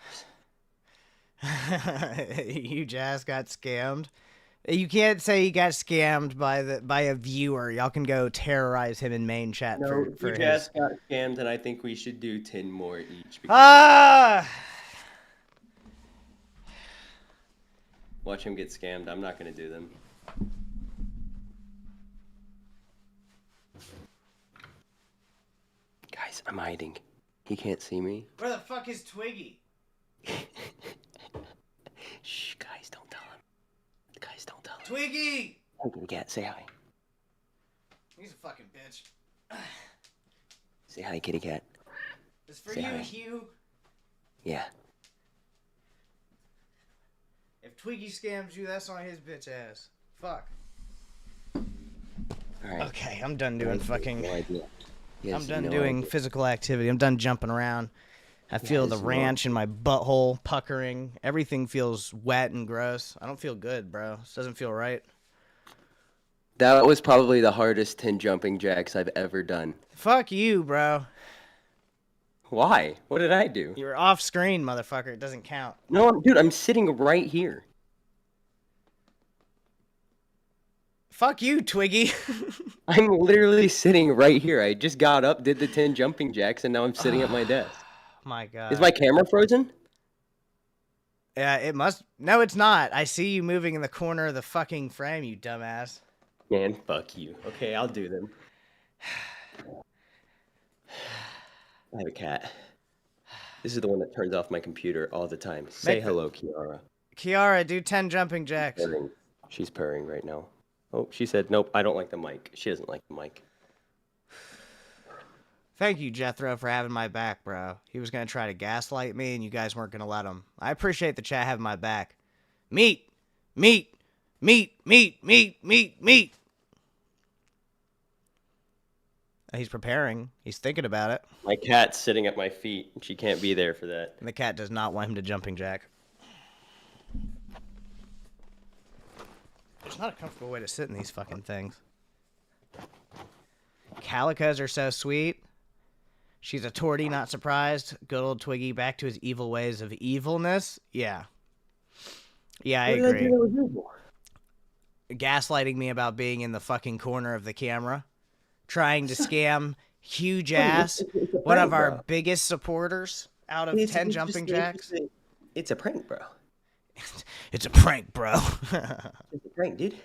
Huge ass got scammed. You can't say he got scammed by a viewer. Y'all can go terrorize him in main chat No, for Huge his. Ass got scammed, and I think we should do 10 more each. Because Ah! watch him get scammed. I'm not going to do them. Guys, I'm hiding. He can't see me. Where the fuck is Twiggy? Shh, guys, don't tell him. Guys, don't tell him. Twiggy! Hey, kitty cat, say hi. He's a fucking bitch. Say hi, kitty cat. It's for Say you, hi. Hugh. Yeah. If Twiggy scams you, that's on his bitch ass. Fuck. All right. Okay, I'm done doing fucking... No idea. He has I'm done no doing idea. physical activity. I'm done jumping around. I feel the it's not. ranch in my butthole puckering. Everything feels wet and gross. I don't feel good, bro. This doesn't feel right. That was probably the hardest 10 jumping jacks I've ever done. Fuck you, bro. Why? What did I do? You're off screen, motherfucker. It doesn't count. No, dude, I'm sitting right here. Fuck you, Twiggy. I'm literally sitting right here. I just got up, did the 10 jumping jacks, and now I'm sitting at my desk. My God. Is my camera frozen? Yeah, it must. No, it's not. I see you moving in the corner of the fucking frame, you dumbass. Man, fuck you. Okay, I'll do them. I have a cat. This is the one that turns off my computer all the time. Say hello, Kiara. Kiara, do 10 jumping jacks. Purring. She's purring right now. Oh, she said, nope, I don't like the mic. She doesn't like the mic. Thank you, Jethro, for having my back, bro. He was going to try to gaslight me, and you guys weren't going to let him. I appreciate the chat having my back. Meat! Meat! Meat! Meat! Meat! Meat! Meat! He's preparing. He's thinking about it. My cat's sitting at my feet, and she can't be there for that. And the cat does not want him to jumping jack. There's not a comfortable way to sit in these fucking things. Calicas are so sweet. She's a tortie, not surprised. Good old Twiggy back to his evil ways of evilness. Yeah. Yeah, I agree. Gaslighting me about being in the fucking corner of the camera. Trying to scam Huge Ass, one of our biggest supporters out of 10 jumping jacks. It's a prank, bro. It's a prank, bro. It's a prank, dude.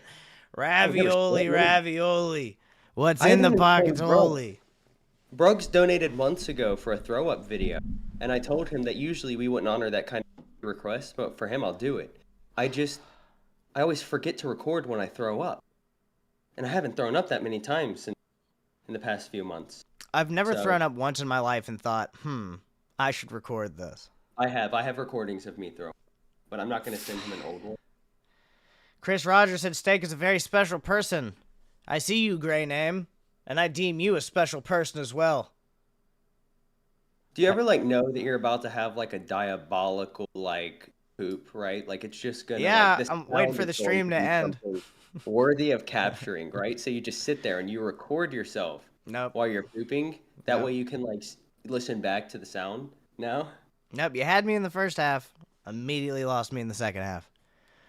Ravioli, ravioli. What's in the pocket's holy. Bruggs donated months ago for a throw-up video, and I told him that usually we wouldn't honor that kind of request, but for him, I'll do it. I always forget to record when I throw up, and I haven't thrown up that many times in the past few months. I've never thrown up once in my life and thought, I should record this. I have recordings of me throwing, but I'm not going to send him an old one. Chris Rogers said Steak is a very special person. I see you, Gray Name, and I deem you a special person as well. Do you ever know that you're about to have a diabolical poop, right? It's just gonna I'm waiting for the stream to end. Worthy of capturing, right? So you just sit there and you record yourself while you're pooping. That way you can listen back to the sound. No? Nope, you had me in the first half, immediately lost me in the second half.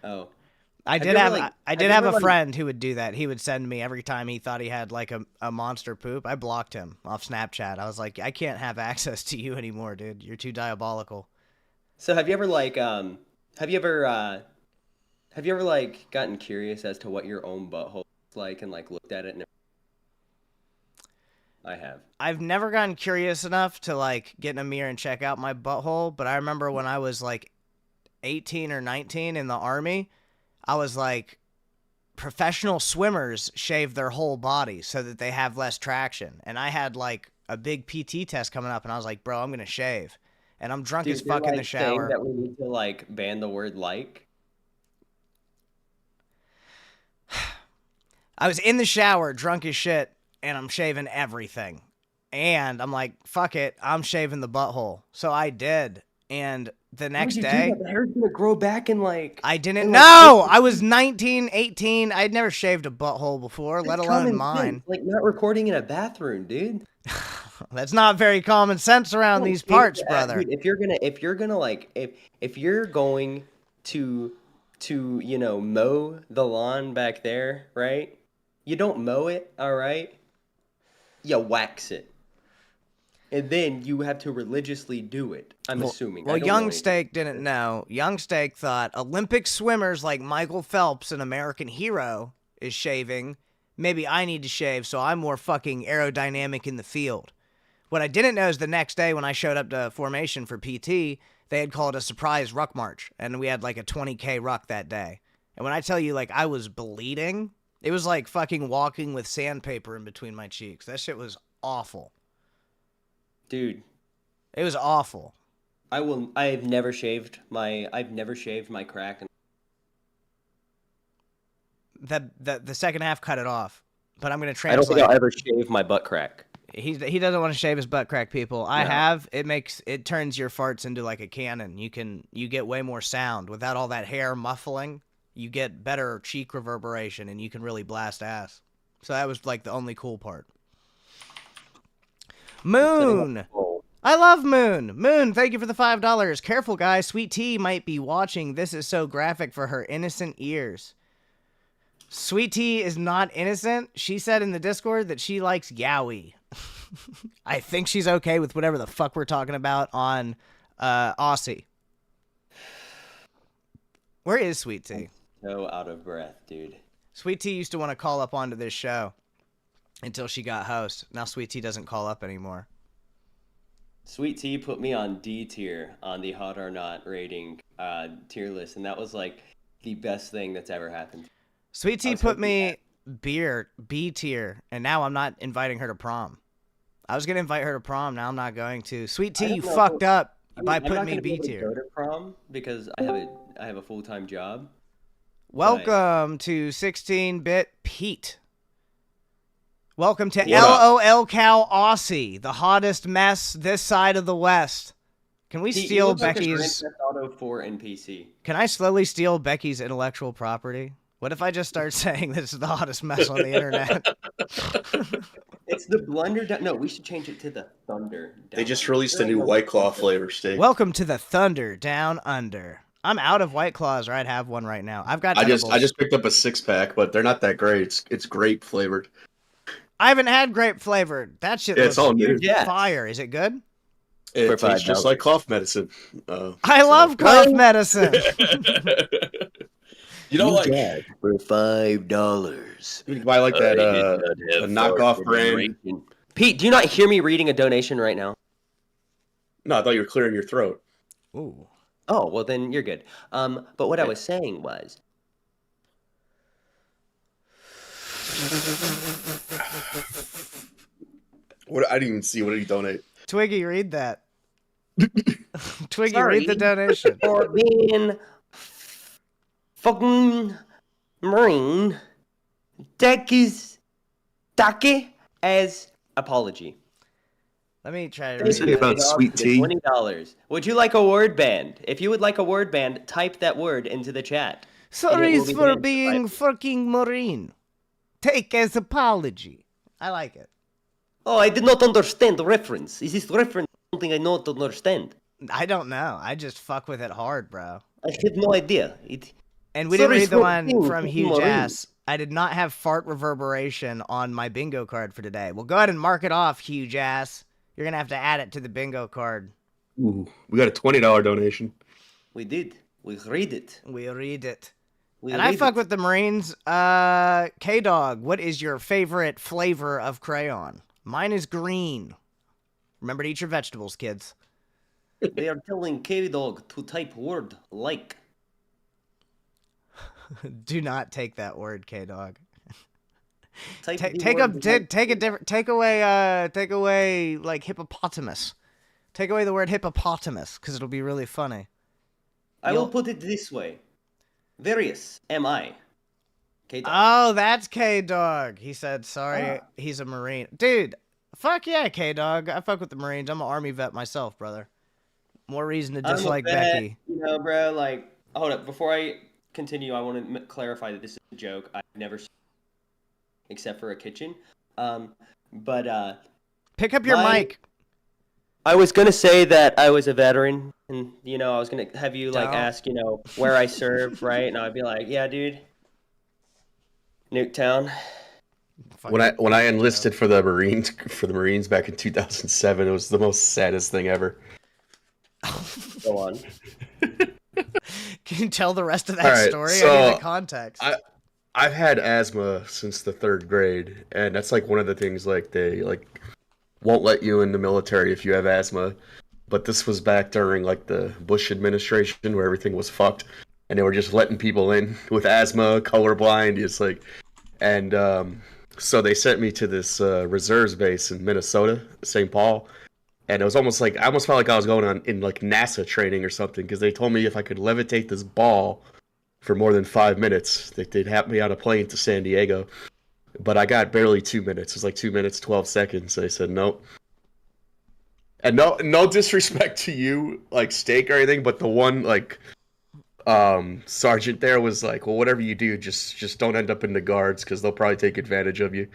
Oh. I did have a friend who would do that. He would send me every time he thought he had a monster poop. I blocked him off Snapchat. I was like, I can't have access to you anymore, dude. You're too diabolical. So have you ever gotten curious as to what your own butthole looks like and looked at it? And I have. I've never gotten curious enough to get in a mirror and check out my butthole, but I remember when I was 18 or 19 in the Army, I was professional swimmers shave their whole body so that they have less traction. And I had a big PT test coming up, and I was like, bro, I'm going to shave. And I'm drunk as fuck in the shower. Saying that we need to ban the word like. I was in the shower, drunk as shit, and I'm shaving everything. And I'm like, fuck it, I'm shaving the butthole. So I did. And the next day, the hair's gonna grow back in I didn't know. I was 19, 18. I'd never shaved a butthole before, let alone mine. Not recording in a bathroom, dude. That's not very common sense around these parts, brother. Dude, if you're going to mow the lawn back there, right? You don't mow it, all right? You wax it. And then you have to religiously do it, I'm assuming. Well, Young Steak didn't know. Young Steak thought Olympic swimmers like Michael Phelps, an American hero, is shaving. Maybe I need to shave so I'm more fucking aerodynamic in the field. What I didn't know is the next day when I showed up to formation for PT, they had called a surprise ruck march, and we had like a 20K ruck that day. And when I tell you, like, I was bleeding, it was like fucking walking with sandpaper in between my cheeks. That shit was awful. Dude, It was awful. I've never shaved my crack. The second half cut it off, but I'm gonna I don't translate. think I'll ever shave my butt crack. He doesn't want to shave his butt crack, people. I No. have. It turns your farts into like a cannon. You get way more sound without all that hair muffling. You get better cheek reverberation, and you can really blast ass. So that was like the only cool part. Moon. I love Moon. Moon, thank you for the $5. Careful, guys. Sweet Tea might be watching. This is so graphic for her innocent ears. Sweet Tea is not innocent. She said in the Discord that she likes yaoi. I think she's okay with whatever the fuck we're talking about on Aussie. Where is Sweet Tea? So out of breath, dude. Sweet Tea used to want to call up onto this show until she got host. Now Sweet Tea doesn't call up anymore. Sweet Tea put me on D tier on the Hot or Not rating tier list, and that was like the best thing that's ever happened. Sweet Tea put me B tier, and now I'm not inviting her to prom. I was gonna invite her to prom, now I'm not going to. Sweet Tea, you fucked up by putting me B tier. I'm not gonna go to prom because I have a full-time job. Welcome to 16-bit Pete. Welcome to What Lolcow Aussie, the hottest mess this side of the West. Can we Pete, steal you look like a Becky's? Grand Theft Auto 4 NPC. Can I slowly steal Becky's intellectual property? What if I just start saying this is the hottest mess on the internet? It's the Blunder. No, we should change it to the Thunder. They just released a new White Claw flavor steak. Welcome to the Thunder Down Under. I'm out of White Claws, or I'd have one right now. I've got. I edibles. just picked up a 6-pack, but they're not that great. It's grape flavored. I haven't had grape flavored. That shit Yeah, looks it's all new. Yeah. fire. Is it good? It For tastes just $5. like cough medicine. I love cough medicine. You know, like for $5. you can buy like that a knockoff brand. Pete, do you not hear me reading a donation right now? No, I thought you were clearing your throat. Ooh. Oh, well then you're good. But what I was saying was, What? I didn't even see. What did he donate? Twiggy, read that. Twiggy, Sorry. read the donation. for being fucking marine, take as apology. Let me try to They said read about that. sweet tea. $20. Would you like a word band? If you would like a word band, type that word into the chat. Sorry will be for banned being fucking marine. Take as apology. I like it. Oh, I did not understand the reference. Is this reference something I don't understand? I don't know. I just fuck with it hard, bro. I have no idea. And we didn't Sorry read the for one being from fucking Huge marine. Ass. I did not have fart reverberation on my bingo card for today. Well, go ahead and mark it off, Huge Ass. You're going to have to add it to the bingo card. Ooh, we got a $20 donation. We did. We read it. We read it. We And I read fuck it. with the Marines. K-Dog, what is your favorite flavor of crayon? Mine is green. Remember to eat your vegetables, kids. They are telling K-Dog to type word like. Do not take that word, K-Dog. Type Take the take word a like. take a different take away like hippopotamus. Take away the word hippopotamus because it'll be really funny. I will put it this way. Various am I. K-Dog. Oh, that's K-Dog. He said sorry. He's a Marine, dude. Fuck yeah, K-Dog. I fuck with the Marines. I'm an Army vet myself, brother. More reason to I'm a dislike vet, Becky. You know, bro, like, hold up. Before I continue, I want to clarify that this is a joke. I've never seen except for a kitchen. Pick up your mic. I was going to say that I was a veteran, and, you know, I was going to have you, like, Don't. ask, you know, where I served, right? And I'd be like, yeah, dude. Nuketown. When I enlisted for the Marines back in 2007, it was the most saddest thing ever. Go on. Can you tell the rest of that All right, story? I so need the context. I've had asthma since the 3rd grade, and that's like one of the things like they like won't let you in the military if you have asthma. But this was back during like the Bush administration where everything was fucked, and they were just letting people in with asthma, colorblind. It's like, and so they sent me to this reserves base in Minnesota, St. Paul, and it was almost like I almost felt like I was going on in like NASA training or something because they told me if I could levitate this ball for more than 5 minutes, they'd have me on a plane to San Diego. But I got barely 2 minutes. It was like 2 minutes 12 seconds. They said nope. And no disrespect to you, like Steak or anything, but the one like sergeant there was like, well, whatever you do, just don't end up in the guards because they'll probably take advantage of you.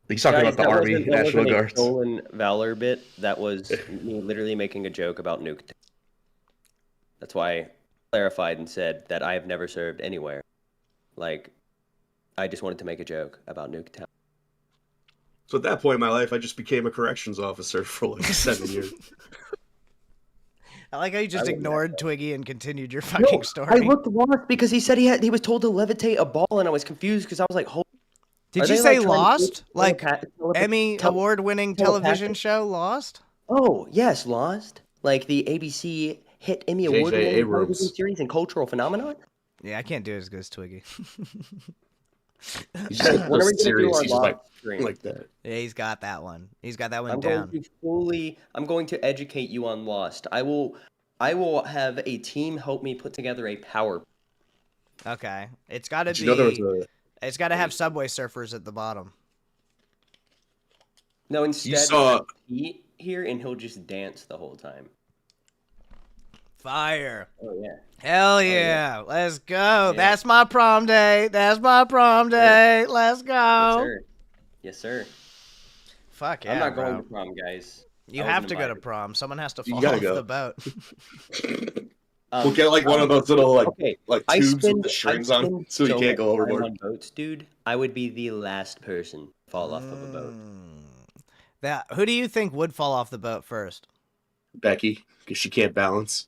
He's talking Guys, about the Army, National wasn't Guards. a stolen valor bit. That was me literally making a joke about Nuketown. That's why I clarified and said that I have never served anywhere. Like, I just wanted to make a joke about Nuketown. So at that point in my life, I just became a corrections officer for like 7 years. I like how you just wouldn't ignored Twiggy and continued your fucking I story. looked lost because he said he was told to levitate a ball, and I was confused because I was like, "Hold." Did Are you they, say like, trying to Lost? teach Like telepathic- Emmy tele- award-winning telepathic? television show Lost? Oh yes, Lost, like the ABC hit Emmy J.J. award-winning Abrams. television series and cultural phenomenon. Yeah, I can't do it as good as Twiggy. He's just When are we so gonna do serious. our He's just Lost stream? like that. Yeah, he's got that one. He's got that one I'm down. going to educate you on Lost. I will have a team help me put together a power. Okay. It's got to Did you know there was be. a? It's got to have Subway Surfers at the bottom. No, instead saw- Pete here, and he'll just dance the whole time. Fire. Oh yeah. Hell yeah. Let's go. Yeah. That's my prom day. That's my prom day. Let's Yes, go. sir. Yes, sir. Fuck yeah, I'm not bro. going to prom, guys. You I have wasn't to go to invited. prom. Someone has to You fall gotta off go. the boat. We'll get like one of those little Okay, like I tubes spend, with the strings I on, spend so you can't much go time overboard. on boats, dude. I would be the last person to fall off of a boat. Who do you think would fall off the boat first? Becky, because she can't balance.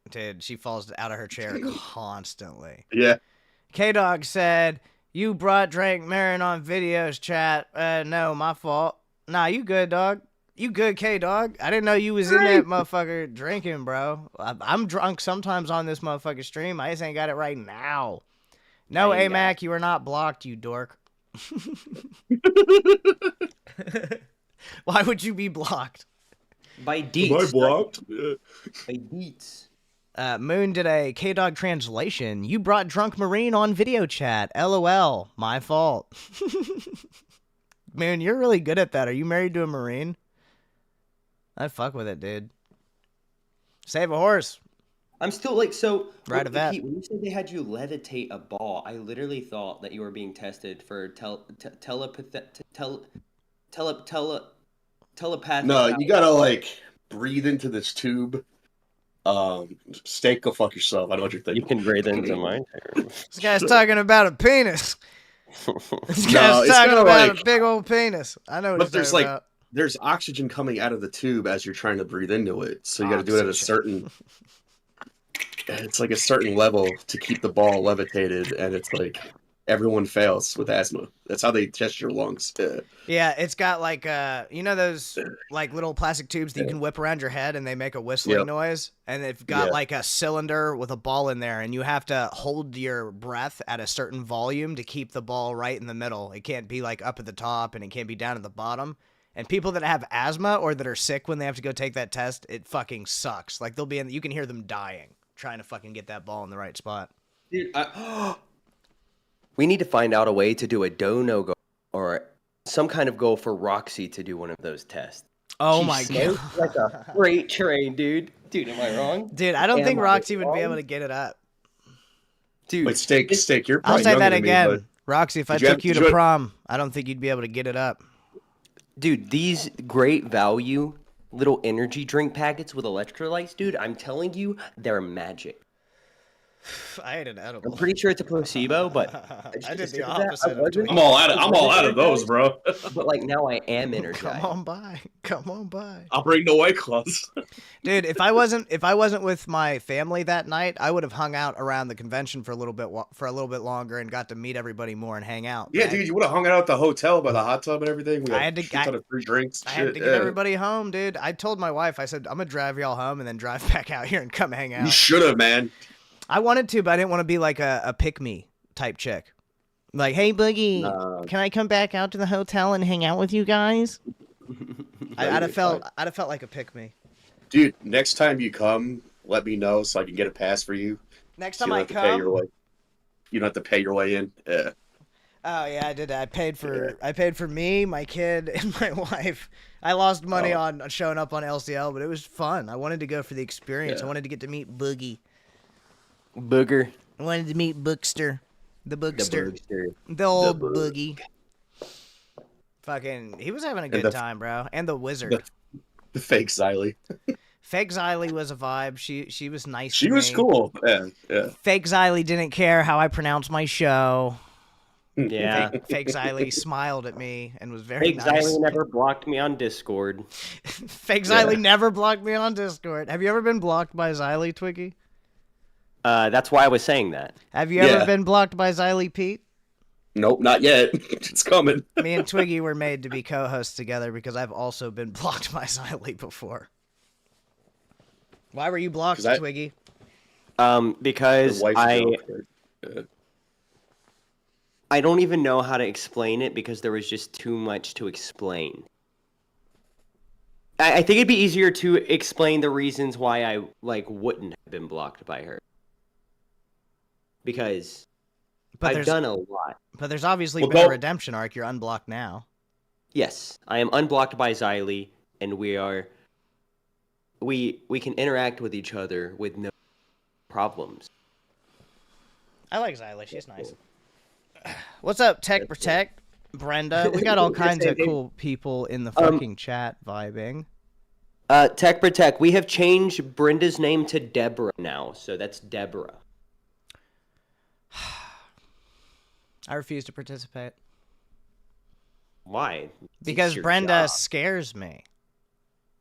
Dude, she falls out of her chair constantly. Yeah. K-Dog said, you brought Drake Marin on videos, chat. No, my fault. Nah, you good, dog. You good, K-Dog. I didn't know you was in that motherfucker drinking, bro. I'm drunk sometimes on this motherfucker stream. I just ain't got it right now. No, I ain't got AMAC, you are not blocked, you dork. Why would you be blocked? By Am I deets. blocked? Yeah. By deets. Moon did a K-Dog translation. You brought Drunk Marine on video chat. LOL. My fault. Moon, you're really good at that. Are you married to a Marine? I fuck with it, dude. Save a horse. I'm still like, so Right of that. Pete, when you said they had you levitate a ball, I literally thought that you were being tested for telepathic. No, you gotta like breathe into this tube. Steak, go fuck yourself. I know what you're thinking. You can breathe into mine. This guy's talking about a penis. This No, guy's it's talking kinda about like- a big old penis. I know what But he's there's talking like about. there's oxygen coming out of the tube as you're trying to breathe into it. So you got to do it at a certain. It's like a certain level to keep the ball levitated, and it's like everyone fails with asthma. That's how they test your lungs. Yeah, it's got like you know those like little plastic tubes that you can whip around your head and they make a whistling Yep. noise, and they've got Yeah. like a cylinder with a ball in there, and you have to hold your breath at a certain volume to keep the ball right in the middle. It can't be like up at the top and it can't be down at the bottom. And people that have asthma or that are sick when they have to go take that test, it fucking sucks. Like they'll be you can hear them dying trying to fucking get that ball in the right spot. Dude, we need to find out a way to do a no go or some kind of goal for Roxy to do one of those tests. Oh She my smokes god. like a freight train, dude. Dude, am I wrong? Dude, I don't Am think I Roxy would be wrong? able to get it up. Dude, Wait, steak. You're I'll probably say younger that than me, again. but Roxy, if I Did you took have- you did to you- prom, I don't think you'd be able to get it up. dude, these great value little energy drink packets with electrolytes, dude, I'm telling you, they're magic. I ate an edible. I'm pretty sure it's a placebo, but I did the consider that. opposite of wasn't- Twiggy. I'm all out. I I'm all wasn't out of those, energized, bro. But like now I am energized. Come on by. Come on by. I'll bring the White Claws. Dude, if I wasn't with my family that night, I would have hung out around the convention for a little bit longer and got to meet everybody more and hang out. Yeah, But dude, you would have hung out at the hotel by the hot tub and everything. We I had had to- a shit ton of free drinks. I shit. had to get everybody home, dude. I told my wife, I said, I'm gonna drive y'all home and then drive back out here and come hang You out. should have, man. I wanted to, but I didn't want to be like a pick me type chick. Like, hey Boogie, Nah. can I come back out to the hotel and hang out with you guys? I'd have felt like a pick me. Dude, next time you come, let me know so I can get a pass for you. Next So time you I don't have to pay your come. way. You don't have to pay your way in. Yeah. Oh yeah, I did. I paid for me, my kid, and my wife. I lost money on showing up on LCL, but it was fun. I wanted to go for the experience. Yeah. I wanted to get to meet Boogie. Booger. I wanted to meet Bookster. The Bookster. Boogster. The old Boog. Boogie. Fucking, he was having a good the- time, bro. And the Wizard. The fake Xylee. Fake Xylee was a vibe. She was nice. She to was me. cool. Yeah, yeah. Fake Xylee didn't care how I pronounced my show. Yeah. Fake Xylee smiled at me and was very Fake nice. Xylee never blocked me on Discord. Fake Xylee never blocked me on Discord. Have you ever been blocked by Xylee, Twiggy? That's why I was saying that. Have you ever Yeah. been blocked by Xylee, Pete? Nope, not yet. It's coming. Me and Twiggy were made to be co-hosts together because I've also been blocked by Xylee before. Why were you blocked, 'Cause I- Twiggy? Because The wife's I joke. I don't even know how to explain it because there was just too much to explain. I think it'd be easier to explain the reasons why I wouldn't have been blocked by her. Because But I've there's done a lot. but there's obviously Well, been a don't- redemption arc. You're unblocked now. Yes, I am unblocked by Xylee, and we can interact with each other with no problems. I like Xylee. She's nice. What's up, Tech Protect? Brenda, we got all kinds of cool people in the fucking chat vibing. Tech Protect, we have changed Brenda's name to Deborah now, so that's Deborah. I refuse to participate. Why? Because It's your Brenda job. scares me.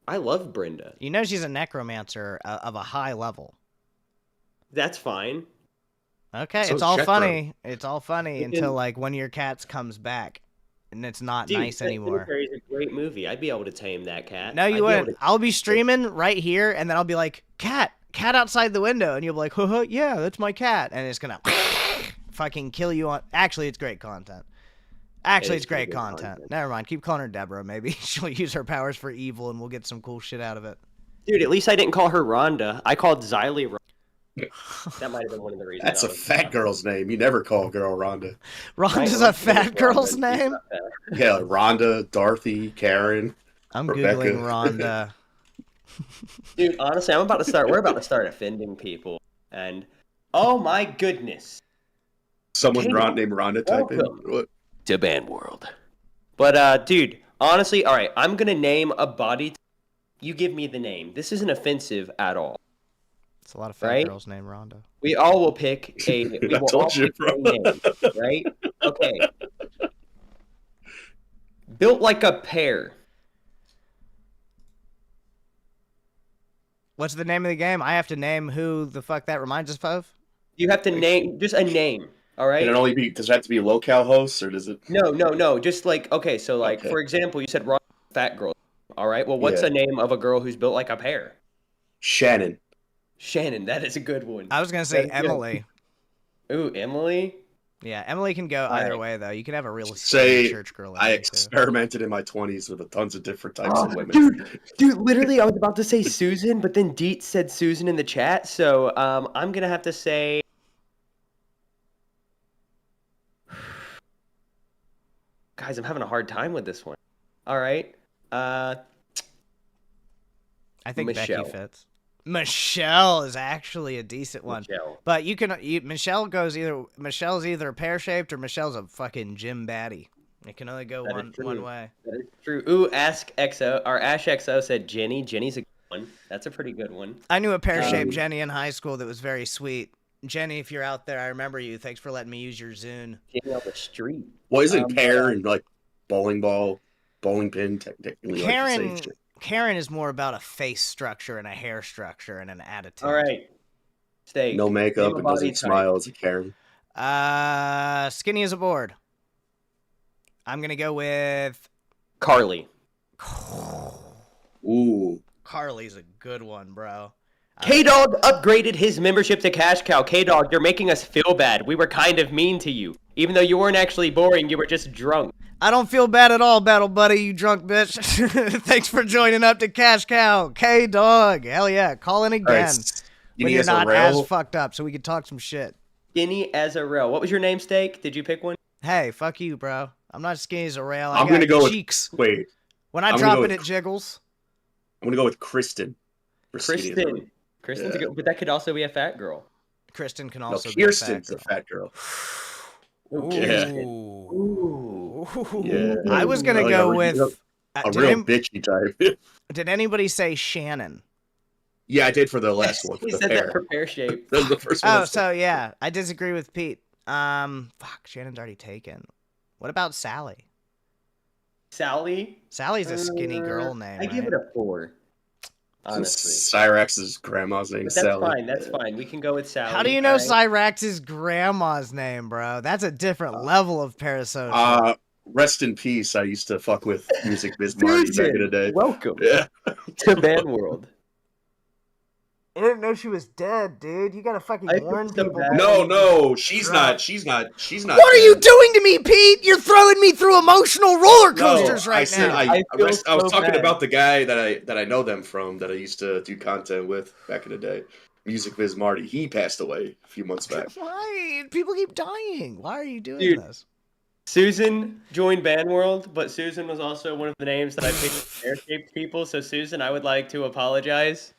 I love Brenda. You know she's a necromancer of a high level. That's fine. Okay, So it's all Jethro. funny. It's all funny You until can- like one of your cats comes back, and it's not Dude, nice anymore. Cemetery is a great movie. I'd be able to tame that cat. No, I'd you be able wouldn't. to- I'll be streaming right here, and then I'll be like, cat outside the window, and you'll be like, yeah, that's my cat, and it's gonna fucking kill you on. Actually, it's great content. Actually, is it's great pretty good content. content. Never mind. Keep calling her Deborah. Maybe she'll use her powers for evil, and we'll get some cool shit out of it. Dude, at least I didn't call her Rhonda. I called Xylee Rhonda. That might have been one of the reasons. That's I a was- fat girl's name. You never call a girl Rhonda. Rhonda's Right, a fat Rhonda, girl's she's name. not fat. Yeah, like Rhonda, Dorothy, Karen. I'm Rebecca. googling Rhonda. Dude, honestly, we're about to start offending people. And, oh my goodness. Someone Hey, named Rhonda type in. welcome. What? To Band World. But, dude, honestly, alright, I'm gonna name a body. You give me the name. This isn't offensive at all. It's a lot of fat Right? girls named Rhonda. We all will pick a. We I will told all you, pick bro. a name, right? Okay. Built like a pear. What's the name of the game? I have to name who the fuck that reminds us of. You have to name just a name. All right. Can it only be? Does it have to be Lolcow hosts, or does it? No. Just like okay. So like Okay. for example, you said Ron, fat girl. All right. Well, what's Yeah. the name of a girl who's built like a pear? Shannon. Shannon. That is a good one. I was gonna say That's good. Emily. Ooh, Emily. Yeah, Emily can go either Alright. way though. You can have a real Say, church girl. I Emily, too. experimented in my 20s with tons of different types of women. Dude, literally, I was about to say Susan, but then Deet said Susan in the chat, so I'm gonna have to say. Guys, I'm having a hard time with this one. All right. I think Michelle. Becky fits. Michelle is actually a decent one. Michelle. But Michelle's either pear shaped or Michelle's a fucking gym baddie. It can only go That is one true. way. That is true. Ooh, Ask XO or Ash XO said Jenny. Jenny's a good one. That's a pretty good one. I knew a pear shaped Jenny in high school that was very sweet. Jenny, if you're out there, I remember you. Thanks for letting me use your Zune. Getting on the street. Well, isn't Um, pear and like bowling ball, bowling pin technically like the same Karen, shit? Karen is more about a face structure and a hair structure and an attitude. All right. Steak. No Name makeup, a it body doesn't type. smile as a Karen. Skinny as a board. I'm gonna go with Carly. Ooh. Carly's a good one, bro. K-Dog upgraded his membership to Cash Cow. K-Dog, you're making us feel bad. We were kind of mean to you. Even though you weren't actually boring, you were just drunk. I don't feel bad at all, Battle Buddy, you drunk bitch. Thanks for joining up to Cash Cow. K-Dog. Hell yeah. Call in again when you're not as fucked up so we can talk some shit. Skinny as a rail. What was your name, Steak? Did you pick one? Hey, fuck you, bro. I'm not skinny as a rail. I I'm got gonna go cheeks. Wait, When I I'm drop gonna it, go it jiggles. I'm gonna go with Kristen. For skinny as a rail. Kristen. Kristen's Yeah. a good, but that could also be a fat girl. Kristen can No, also be a fat Kirsten's girl. a fat girl. Okay. Ooh. Ooh. Yeah. I was gonna Like go a with. A real bitchy type. Did anybody say Shannon? Yeah, I did for the last one. He The said pear. that for pear shape. That was the first one. Oh, I said. so yeah, I disagree with Pete. Fuck, Shannon's already taken. What about Sally? Sally? Sally's a skinny girl name, I give right? it a 4. Honestly. Cyrax's grandma's name But is that's Sally. fine. That's fine. We can go with Sally. How do you know Alright. Cyrax's grandma's name, bro? That's a different level of parasocial. Rest in peace. I used to fuck with Music Biz Marty back in the day. Welcome Yeah. to Band World. I didn't know she was dead, dude. You gotta fucking I feel warn so people. bad. No, she's Drop. not. She's not. What are you doing to me, Pete? You're throwing me through emotional roller coasters right I said now. I feel was so talking bad. about the guy that I know them from that I used to do content with back in the day. Music Biz Marty. He passed away a few months back. Why? People keep dying. Why are you doing Dude. this? Susan joined Band World, but Susan was also one of the names that I picked for pear-shaped people. So Susan, I would like to apologize.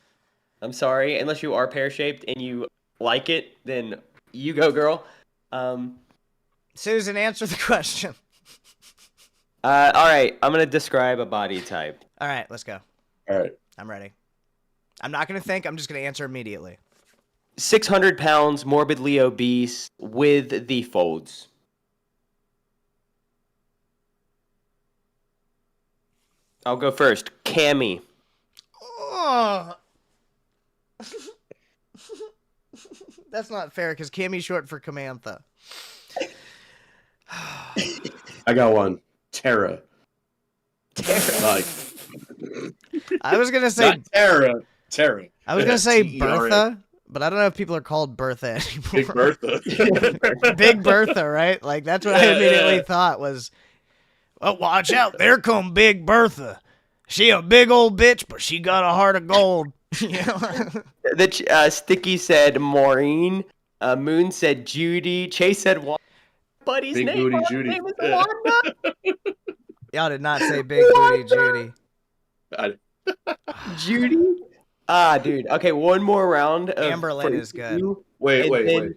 I'm sorry. Unless you are pear-shaped and you like it, then you go, girl. Susan, answer the question. All right. I'm gonna describe a body type. All right, let's go. All right. I'm ready. I'm not gonna think. I'm just gonna answer immediately. 600 pounds, morbidly obese, with the folds. I'll go first. Cammy. Oh. That's not fair because Cammy's short for Camantha. I got one. Tara. Like I was gonna say not Tara. Tara. I was gonna say T-E-R-A. Bertha, but I don't know if people are called Bertha anymore. Big Bertha. Big Bertha, right? Like that's what I immediately thought was. Oh, watch out! There come Big Bertha. She a big old bitch, but she got a heart of gold. You know? Sticky said Maureen. Moon said Judy. Chase said Wanda. Buddy's Big name, booty Wanda's Judy. name is Wanda. Y'all did not say Big Booty Judy. Judy? Ah, dude. Okay, one more round. Of Amberlynn is good. you, Wait, and wait, then wait.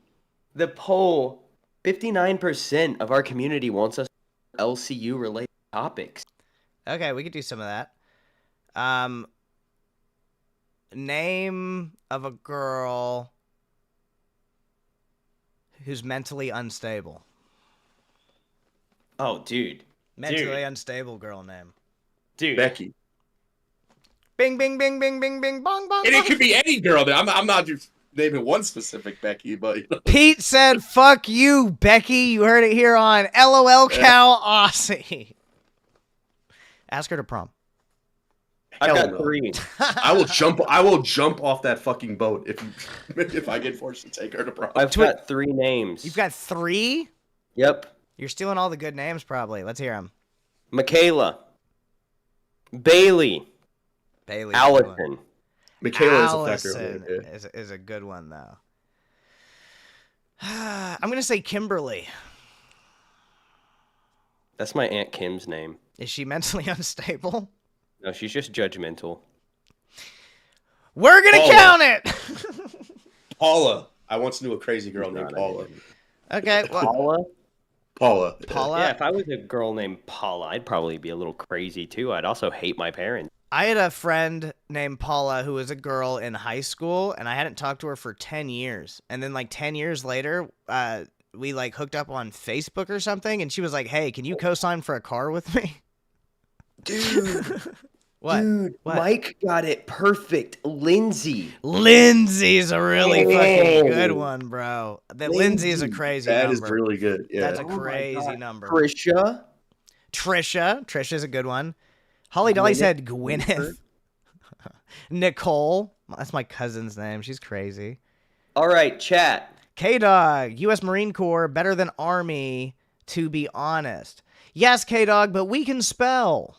The poll: 59% of our community wants us to LCU related topics. Okay, we could do some of that. Name of a girl who's mentally unstable. Oh, dude. Mentally unstable girl name. Dude. Becky. Bing, bing, bing, bing, bing, bing, bong, bong. And bong. it could be any girl. I'm not just naming one specific Becky, but you know. Pete said, "Fuck you, Becky." You heard it here on Lolcow Aussie. Ask her to prom. I've Hell got no. 3. I will jump off that fucking boat if I get forced to take her to prom. I've got 3 names. You've got 3? Yep. You're stealing all the good names, probably. Let's hear them. Michaela. Bailey. Bailey. Allison. Michaela is a fat Allison girl. Yeah. is a good one, though. I'm going to say Kimberly. That's my Aunt Kim's name. Is she mentally unstable? No, she's just judgmental. We're going to Paula. count it! Paula. I once knew a crazy girl named God, I Paula. didn't. Okay, well, Paula? Paula. Paula? Yeah, if I was a girl named Paula, I'd probably be a little crazy too. I'd also hate my parents. I had a friend named Paula who was a girl in high school, and I hadn't talked to her for 10 years. And then, like, 10 years later, we, like, hooked up on Facebook or something, and she was like, hey, can you co-sign for a car with me? Dude, What? dude, What? Mike got it perfect. Lindsay. Lindsay's a really fucking good Oh. one, bro. That Lindsay is a Lindsay. crazy That number. is really good. Yeah. That's a Oh my crazy God. number. Trisha. Trisha's a good one. Holly Dolly said Gwyneth. Nicole. That's my cousin's name. She's crazy. All right, chat. K-Dog. U.S. Marine Corps, better than Army, to be honest. Yes, K-Dog, but we can spell.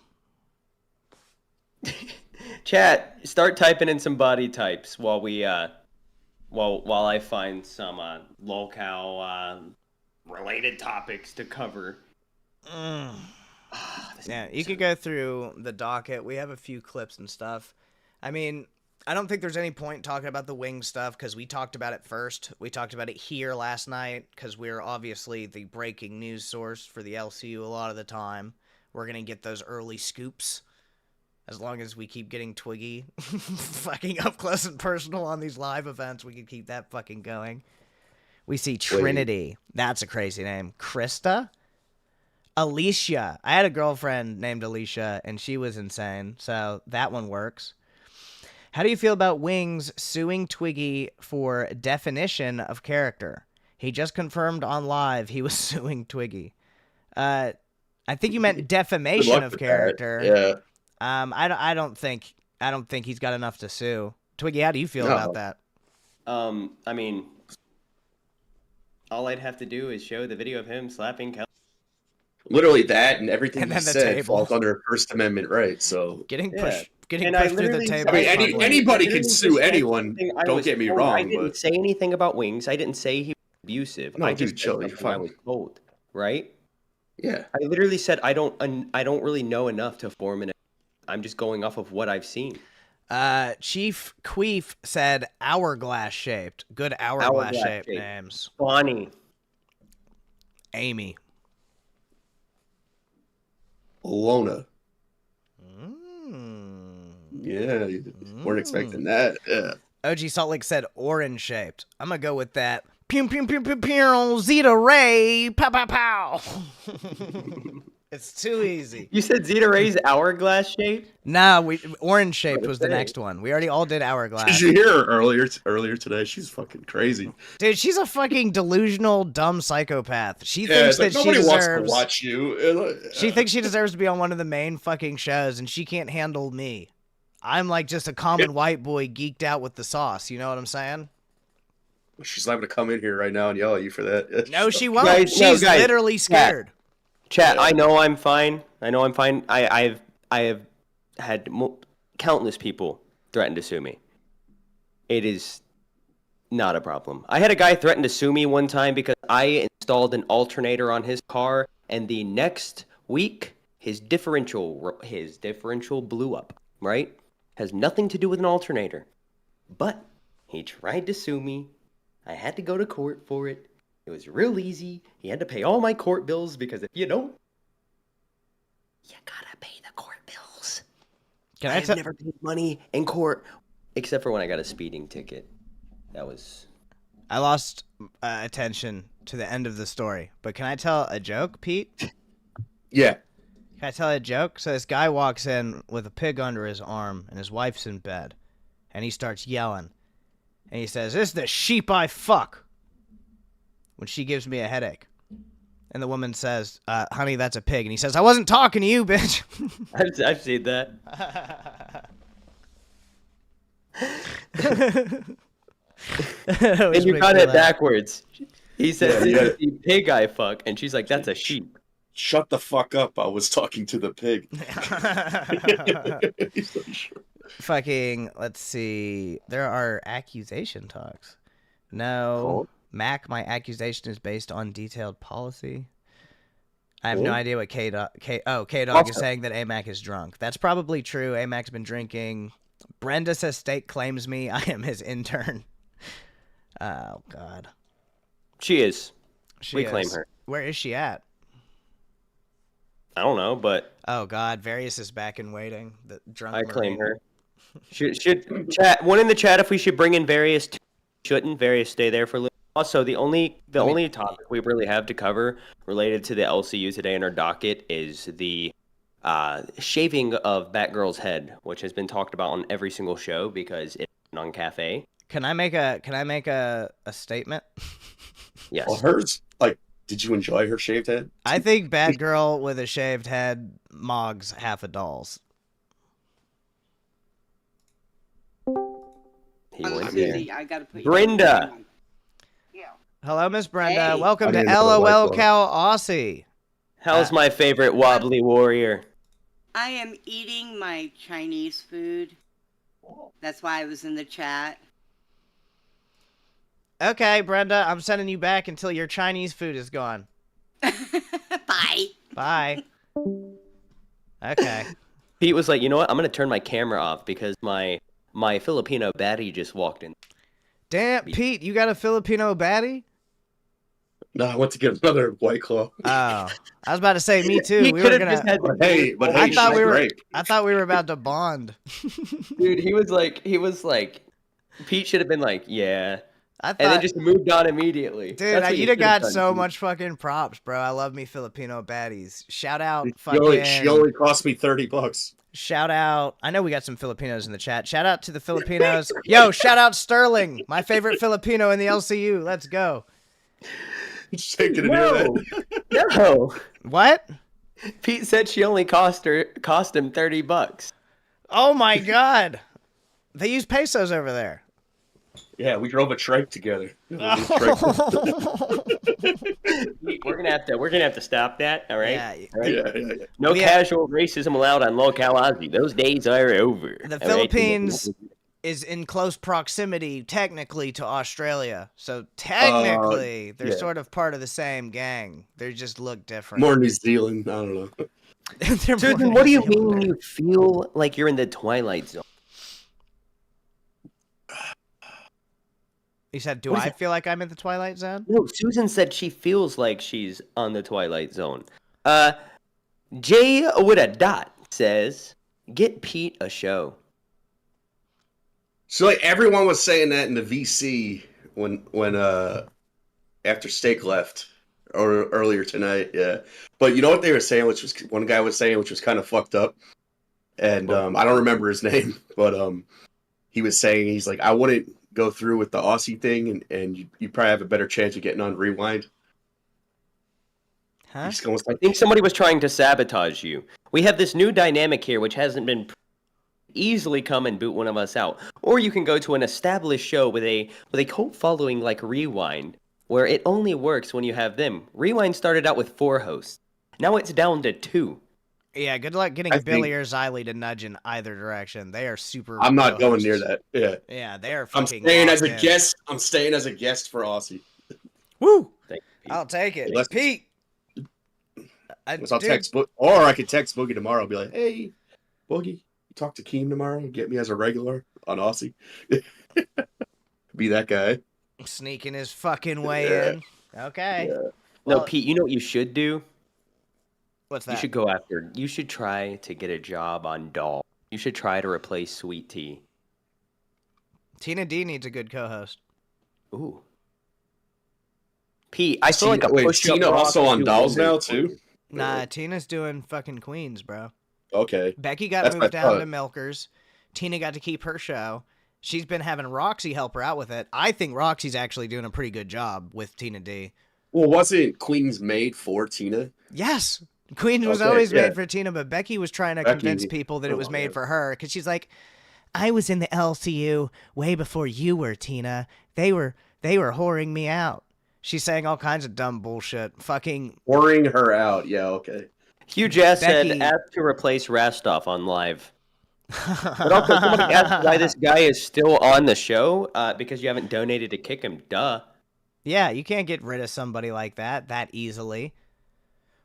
Chat, start typing in some body types while we while I find some Lolcow related topics to cover. Yeah, you could go through the docket. We have a few clips and stuff. I mean, I don't think there's any point talking about the wing stuff because we talked about it first. We talked about it here last night because we're obviously the breaking news source for the LCU a lot of the time. We're going to get those early scoops as long as we keep getting Twiggy fucking up close and personal on these live events. We can keep that fucking going. We see Trinity. That's a crazy name. Krista? Alicia. I had a girlfriend named Alicia, and she was insane, so that one works. How do you feel about Wings suing Twiggy for definition of character? He just confirmed on live he was suing Twiggy. I think you meant defamation of character. Yeah. I don't think he's got enough to sue. Twiggy, how do you feel about that? I mean, all I'd have to do is show the video of him slapping Kelly. Literally that and everything And he then the said table. falls under First Amendment right. So Getting Yeah. pushed And I through the literally table. said- I mean, is fun. anybody can literally sue just said anyone. something I Don't was get me told. wrong, I didn't but say anything about Wings. I didn't say he was abusive. No, I dude, just chill, said you're something I fine. was told, right? yeah. I literally said I don't really know enough to form an. I'm just going off of what I've seen. Chief Queef said hourglass shaped. Good hourglass shaped shape. names. Bonnie. Amy. Alona. Mm. Yeah, you weren't expecting that. Yeah. OG Salt Lake said orange shaped. I'm gonna go with that. Pew pew pew pew pew. Zeta Ray. Pow pow pow. It's too easy. You said Zeta Ray's hourglass shape? Nah, orange shaped What was the say? next one. We already all did Did hourglass. you hear her earlier today? She's fucking crazy. Dude, she's a fucking delusional, dumb psychopath. She Yeah, thinks it's like that she nobody wants deserves. to watch you. She thinks she deserves to be on one of the main fucking shows, and she can't handle me. I'm like just a common white boy geeked out with the sauce. You know what I'm saying? She's liable to come in here right now and yell at you for that. No, she won't. Guys, no, She's guys, literally scared. Chat, I know I'm fine. I have had countless people threaten to sue me. It is not a problem. I had a guy threaten to sue me one time because I installed an alternator on his car, and the next week his differential blew up. Right? Has nothing to do with an alternator, but he tried to sue me. I had to go to court for it. It was real easy. He had to pay all my court bills because if you don't, you gotta pay the court bills. Can I I've tell? never paid money in court except for when I got a speeding ticket. That was I lost attention to the end of the story, but can I tell a joke, Pete? Yeah. Can I tell a joke? So this guy walks in with a pig under his arm, and his wife's in bed, and he starts yelling, and he says, "This is the sheep I fuck," when she gives me a headache. And the woman says, "Honey, that's a pig." And he says, "I wasn't talking to you, bitch." I've seen that. And you got it backwards. He said, Yeah, "This is the pig I fuck," and she's like, "That's a sheep." Shut the fuck up. I was talking to the pig. He's like, sure. Fucking, let's see. There are accusation talks. No. Oh. Mac, my accusation is based on detailed policy. I have no Oh. idea what K-Dog is Also- saying that AMAC is drunk. That's probably true. AMAC's been drinking. Brenda says State claims me. I am his intern. Oh, God. She is. She We claim is. her. Where is she at? I don't know, but Oh God, Various is back in waiting. The drunk I claim Marine. her. Should chat one in the chat if we should bring in Various? Shouldn't Various stay there for a little? Also, the only topic we really have to cover related to the LCU today in our docket is the shaving of Batgirl's head, which has been talked about on every single show because it's on Cafe. Can I make a statement? Yes. Well, hers, like, did you enjoy her shaved head? I think Batgirl with a shaved head mogs half a doll's. He went Susie, there. I gotta put Brenda. Hello, Miss Brenda. Hey. Welcome I to didn't know the LOL White Cow Aussie. How's my favorite wobbly warrior? I am eating my Chinese food. That's why I was in the chat. Okay, Brenda, I'm sending you back until your Chinese food is gone. Bye. Bye. Okay. Pete was like, you know what? I'm gonna turn my camera off because my Filipino baddie just walked in. Damn, Pete, you got a Filipino baddie? No, I went to get another White Claw. Oh, I was about to say me too. He We were could've gonna. just had But hey, I she's thought we were. great. I thought we were about to bond. Dude, he was like, Pete should have been like, yeah, I and then thought, just moved on immediately. dude, That's what you you'd have should've got done, so Pete. much fucking props, bro. I love me Filipino baddies. Shout out, She only cost me $30. Shout out. I know we got some Filipinos in the chat. Shout out to the Filipinos. Yo, shout out Sterling, my favorite Filipino in the LCU. Let's go. Taking it here. No, What? Pete said she only cost him $30. Oh my God. They use pesos over there. Yeah, we drove a trike together. We're gonna have to stop that. All right. Yeah. All right? Yeah. No We- casual racism allowed on Lolcow Aussie. Those days are over. The all right? Philippines is in close proximity, technically, to Australia. So technically, they're yeah. sort of part of the same gang. They just look different. More New Zealand. I don't know. They're more Susan, what do you New mean Zealander. you feel like you're in the Twilight Zone? You said, do What is I that? feel like I'm in the Twilight Zone? No, Susan said she feels like she's on the Twilight Zone. Jay with a dot says, "Get Pete a show." So like everyone was saying that in the VC when after Steak left or earlier tonight, yeah. But you know what they were saying, which was one guy was saying, which was kind of fucked up, and I don't remember his name, but he was saying he's like, I wouldn't go through with the Aussie thing, and you probably have a better chance of getting on Rewind. Huh? He's going I think somebody was trying to sabotage you. We have this new dynamic here, which hasn't been easily come and boot one of us out. Or you can go to an established show with a cult following like Rewind, where it only works when you have them. Rewind started out with 4 hosts. Now it's down to 2. Yeah, good luck getting I Billy think- or Xylee to nudge in either direction. They are super. I'm not pro going near hosts. that. Yeah, Yeah, they are I'm fucking. staying as a locked in. guest. I'm staying as a guest for Aussie. Woo! Thank you. I'll take it. Let's- Pete! I'll Dude, text or I could text Boogie tomorrow. Be like, hey, Boogie, you talk to Keem tomorrow. Get me as a regular on Aussie. Be that guy. sneaking his fucking way Yeah. in. Okay. Yeah. No, Well, Pete, you know what you should do? What's You that? should try to get a job on Doll. You should try to replace Sweet Tea. Tina D needs a good co-host. Ooh. Pete, I feel like a Wait, push-up Tina bra also could on do Dolls wonders now for you. too. Nah, Tina's doing fucking Queens, bro. Okay. Becky got That's moved what I down thought. to Milkers. Tina got to keep her show. She's been having Roxy help her out with it. I think Roxy's actually doing a pretty good job with Tina D. Well, wasn't Queens made for Tina? Yes. Queens was Okay, always yeah. made for Tina, but Becky was trying to Becky- convince people that it was oh, made yeah. for her because she's like, I was in the LCU way before you were, Tina. They were whoring me out. She's saying all kinds of dumb bullshit. Fucking Pouring her out. Yeah, okay. Hugh Jazz said, Becky- ask to replace Rastov on live. But also, somebody asked why this guy is still on the show, because you haven't donated to kick him. Duh. Yeah, you can't get rid of somebody like that easily.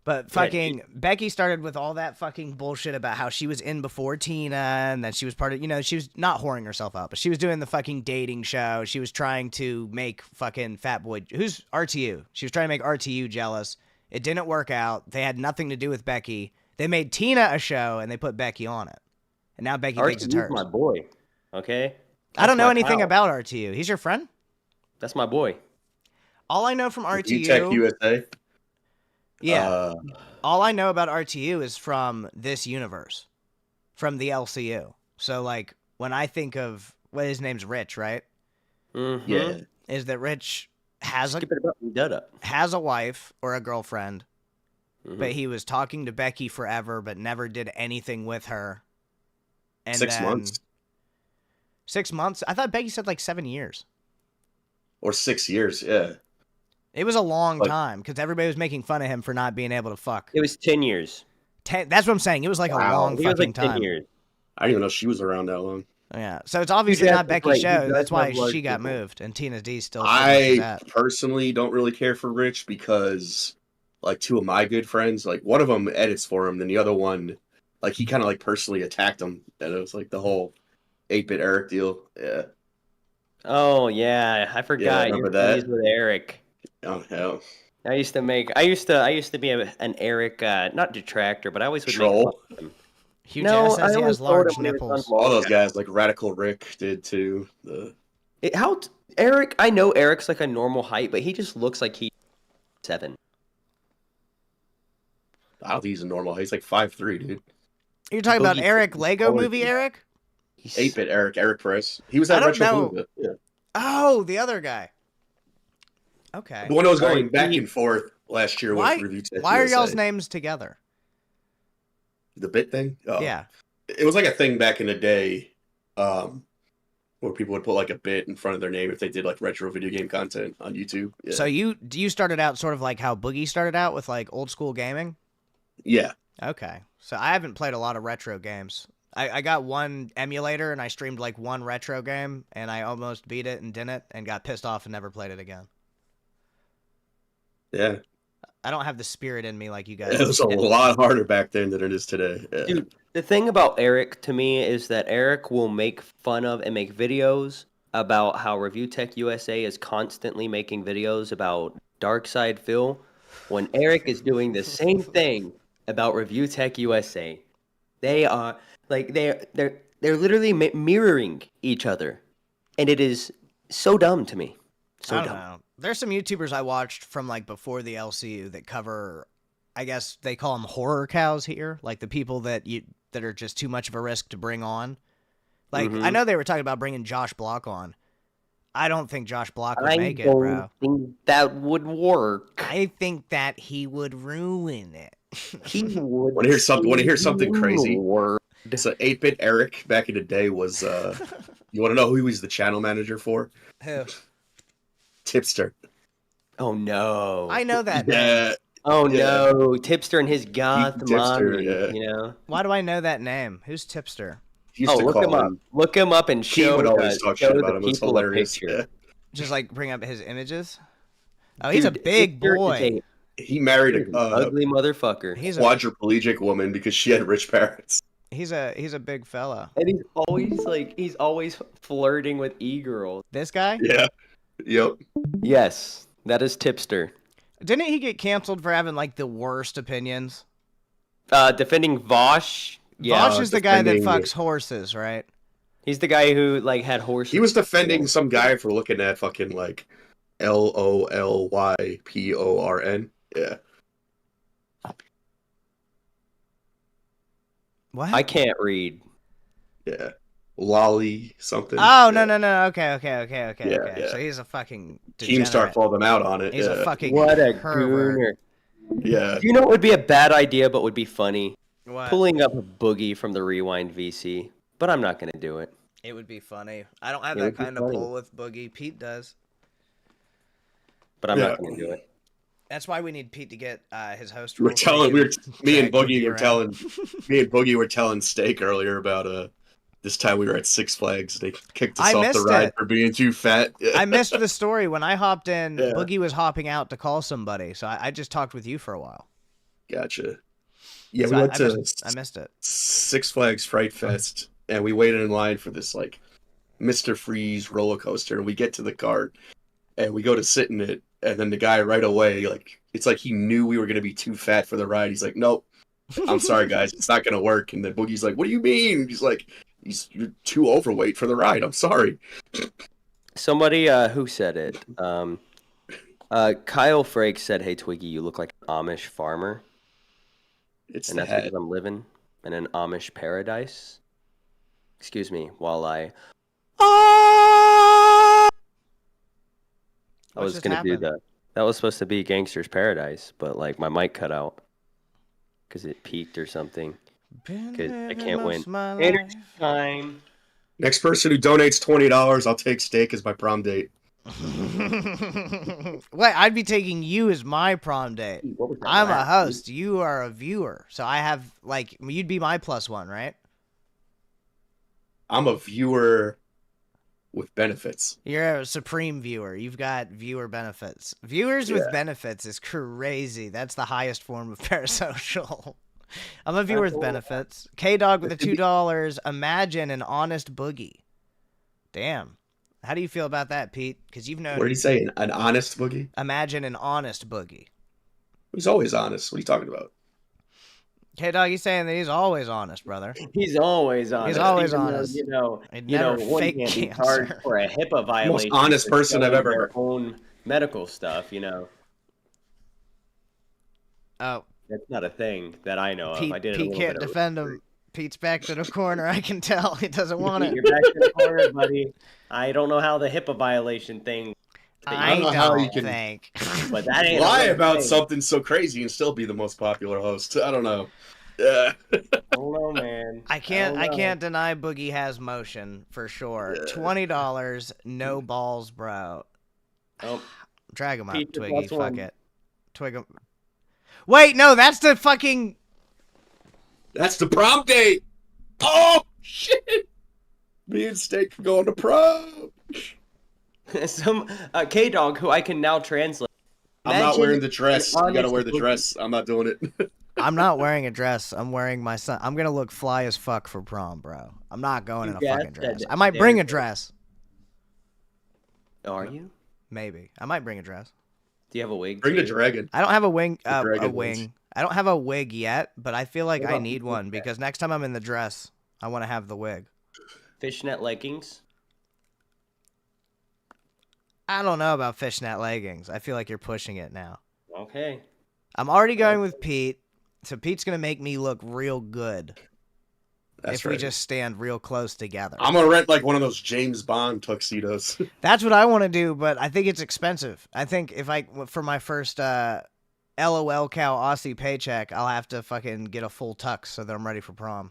But Yeah, fucking Becky started with all that fucking bullshit about how she was in before Tina and that she was part of, she was not whoring herself out, but she was doing the fucking dating show. She was trying to make fucking Fat Boy, who's RTU? She was trying to make RTU jealous It didn't work out. They had nothing to do with Becky. They made Tina a show, and they put Becky on it. And now Becky thinks it's RTU's hers. my boy. Okay. I don't That's know my anything pal. about RTU. He's your friend? That's my boy. All I know from VTech RTU... USA. Yeah. All I know about RTU is from this universe. From the LCU. So, like, when I think of... Well, his name's Rich, right? Mm-hmm. Yeah. Is that Rich has Skip it about has a wife or a girlfriend, Mhm. but he was talking to Becky forever, but never did anything with her. And 6 then- months 6 months? I thought Becky said like 7 years. or 6 years. Yeah. It was a long Like- time because everybody was making fun of him for not being able to fuck. It was 10 years. That's what I'm saying. It was like a Wow. long He was fucking like 10 time. years. I didn't even know she was around that long. Yeah, so it's obviously does not have Becky's right- he show. does That's why have large she got people. moved, and Tina D still sitting where she's I at. personally don't really care for Rich because, like, two of my good friends, like, one of them edits for him, then the other one, like, he kind of, like, personally attacked him. And it was, like, the whole 8-bit Eric deal. Yeah. Oh yeah, I forgot. remember You're that? buddies with Eric. Oh, hell. I used to be an Eric, not detractor, but I always would Troll. make fun of him. Hugh No, Jazz says I he always has large told him he was nipples. on All those guys, like, Radical Rick did, too. Eric, I know Eric's like a normal height, but he just looks like he's 7. I don't think he's a normal. He's, like, 5'3", dude. You're talking about Boogie Eric is Lego taller movie than- Eric? 8-bit Eric Price. He was I at don't Retro know. Blue. Yeah. Oh, the other guy. Okay. The one that was going Alright, back he- and forth last year Why? with Review Tech Why are USA. y'all's names together? The bit thing? Oh. Yeah. It was like a thing back in the day, where people would put like a bit in front of their name if they did like retro video game content on YouTube. Yeah. So you started out sort of like how Boogie started out with like old school gaming? Yeah. Okay. So I haven't played a lot of retro games. I got one emulator and I streamed like one retro game and I almost beat it and didn't and got pissed off and never played it again. Yeah. I don't have the spirit in me like you guys. It was a lot harder back then than it is today. Yeah. Dude, the thing about Eric to me is that Eric will make fun of and make videos about how Review Tech USA is constantly making videos about Dark Side Phil when Eric is doing the same thing about Review Tech USA. They are like they're literally mirroring each other, and it is so dumb to me. So I don't dumb. know. There's some YouTubers I watched from like before the LCU that cover, I guess they call them horror cows here, like the people that are just too much of a risk to bring on. Like I know they were talking about bringing Josh Block on. I don't think Josh Block would make it, bro. think that would work. I think that he would ruin it. He would. Want to hear something crazy? Word. So 8-bit Eric back in the day was you want to know who he was the channel manager for? Who? Tipster. Oh no. I know that name. Yeah. Oh Yeah. no, Tipster and his goth Tipster, mommy, yeah. you know. Why do I know that name? Who's Tipster? He used Oh, to look call him up. Look him up and He show, would always talk show shit about the him. It was people a hilarious. picture. Yeah. Just like bring up his images. Oh, he's a Dude, big Tipster is boy. He married He's an a ugly motherfucker. He's a quadriplegic woman because she had rich parents. he's a big fella. And he's always flirting with e-girls. This guy? Yeah. Yep. Yes, that is Tipster. Didn't he get canceled for having like the worst opinions? Defending Vosh. Yeah, Vosh is the guy that defending- fucks horses, right? he's the guy who like had horses. He was defending some guy for looking at fucking like LOLYPORN. Yeah. What? I can't read. Yeah. Lolly something. Oh yeah. no. Okay. Yeah, Okay. yeah. So he's a fucking Keemstar degenerate. called him out on it. He's yeah. a fucking What a pervert. gooner. Yeah. You know what would be a bad idea but would be funny? What? Pulling up a Boogie from the Rewind VC. But I'm not going to do it. It would be funny. I don't have It that would be kind of funny. pull with Boogie. Pete does. But I'm Yeah. not going to do it. That's why we need Pete to get his host. We're role so he telling can me and drag Boogie were around. telling Steak earlier about this time we were at Six Flags. They kicked us I off the missed ride it. for being too fat. Yeah. I missed the story when I hopped in. Yeah. Boogie was hopping out to call somebody, so I just talked with you for a while. Gotcha. Yeah, So we went I to missed it. Six Flags Fright Fest, and we waited in line for this like Mr. Freeze roller coaster, and we get to the cart, and we go to sit in it, And then the guy right away, like, it's like he knew we were gonna be too fat for the ride. He's like, nope, I'm sorry, guys, it's not gonna work. And then Boogie's like, what do you mean? He's like, you're too overweight for the ride. I'm sorry. Somebody who said it? Kyle Frake said, "Hey Twiggy, you look like an Amish farmer," It's and the that's head. because I'm living in an Amish paradise. Excuse me, while I was just gonna do happened? that was supposed to be Gangster's Paradise, but like my mic cut out because it peaked or something. Been Because I living can't win. most of my Energy life. time. Next person who donates $20, I'll take steak as my prom date. Wait, I'd be taking you as my prom date. What was that I'm a laugh, host. You are a viewer. So I have, like, you'd be my +1, right? I'm a viewer with benefits. You're a supreme viewer. You've got viewer benefits. Viewers with benefits is crazy. That's the highest form of parasocial. I'm a viewer with benefits. K-Dog with the $2. Imagine an honest boogie. Damn. How do you feel about that, Pete? Because you've known. What did he say? An honest boogie? Imagine an honest boogie. He's always honest. What are you talking about? K-Dog, he's saying that he's always honest, brother. He's always honest. always even though, honest. He'd He'd never one fake can't be cancer. charged for a HIPAA violation. honest for person I've showing ever their heard. own medical stuff. Oh, That's not a thing that I know of. Pete, I did it a Pete little can't bit of defend him. Pete's back to the corner. I can tell. He doesn't want Pete, it. you're back to the corner, buddy. I don't know how the HIPAA violation thing. I don't know how you can think. But that ain't a Lie real about thing. something so crazy and still be the most popular host. I don't know. Yeah. I don't know, man. I can't don't know. deny Boogie has motion for sure. Yeah. $20, no balls, bro. Oh, Drag him up, Pete, Twiggy. plus Fuck one. it. Twig him. Wait, no, that's the fucking. That's the prom date. Oh, shit. Me and Steak going to prom. some K-Dog who I can now translate. I'm not Imagine wearing the dress. an You gotta honest wear the boogie. dress. I'm not doing it. I'm not wearing a dress. I'm wearing my son. I'm gonna look fly as fuck for prom, bro. I'm not going in a Yeah, fucking dress. that- I might there bring it a is. dress. Are you? Maybe I might bring a dress. Do you have a wig? Bring the too? dragon. I don't have a wing. The A dragon wing. ones. I don't have a wig yet, but I feel like What I about need the one wig? because next time I'm in the dress, I want to have the wig. Fishnet leggings. I don't know about fishnet leggings. I feel like you're pushing it now. Okay. I'm already going with Pete, so Pete's gonna make me look real good That's if right. we just stand real close together. I'm gonna rent like one of those James Bond tuxedos. That's what I want to do, but I think it's expensive. I think if for my first LOL Cow Aussie paycheck, I'll have to fucking get a full tux so that I'm ready for prom.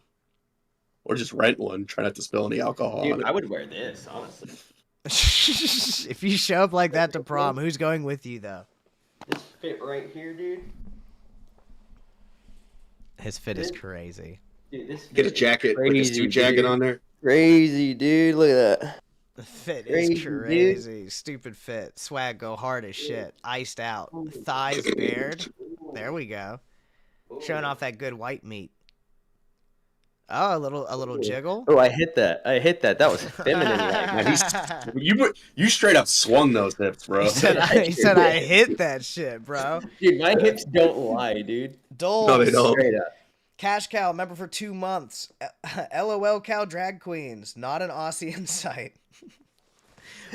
Or just rent one. Try not to spill any alcohol on Dude, it. I would wear this, honestly. If you show up like that to prom, who's going with you though? This fit right here, dude. His fit is crazy. Dude, this Get a fit is jacket, like a crazy, suit jacket dude. on there. Crazy, dude. Look at that. The fit Crazy, is dude. crazy. Stupid fit. Swag go hard as shit. Iced out. Thighs bared. There we go. Showing off that good white meat. Oh, a little jiggle. Oh, I hit that. That was feminine. Man, you straight up swung those hips, bro. He said I hit that shit, bro. Dude, my hips don't lie, dude. Doles. No, they don't. Straight up. Cash Cow, member for 2 months. LOL Cow Drag Queens, not an Aussie in sight.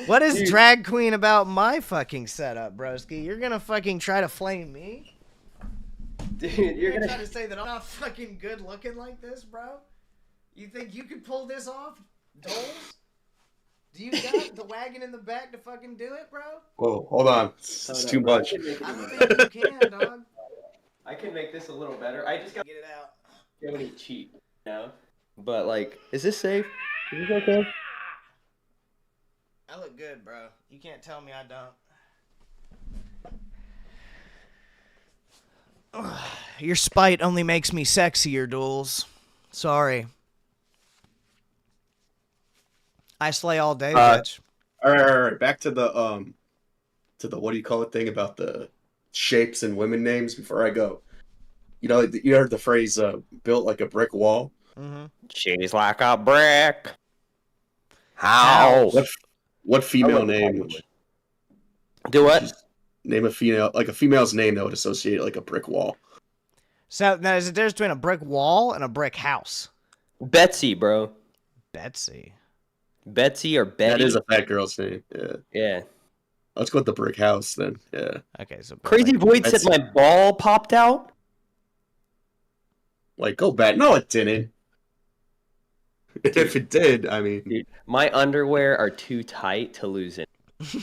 What is drag queen about my fucking setup, broski? You're gonna fucking try to flame me? Dude, You're gonna try to say that I'm not fucking good looking like this, bro? You think you could pull this off, Doles? Do you got the wagon in the back to fucking do it, bro? Whoa, hold on. It's too much. I don't think you can, dog. I can make this a little better. I just got Get it out. to any cheat, you know? But like, is this safe? Is this okay? I look good, bro. You can't tell me I don't. Your spite only makes me sexier, Duels. Sorry. I slay all day, bitch. All right. Back to the what do you call it thing about the shapes and women names before I go. You know, you heard the phrase "built like a brick wall." Mm-hmm. She's like a brick. How? What female I name? wouldn't Do what? Name a female, like a female's name that would associate like a brick wall. So now there's a difference between a brick wall and a brick house. Betsy, bro. Betsy. Betsy or Betty. That is a fat girl's name. Yeah. Yeah. Let's go with the brick house then. Yeah. Okay, so Crazy Void said my ball popped out. Like, go back. No, it didn't. If it did, I mean, Dude, my underwear are too tight to lose it.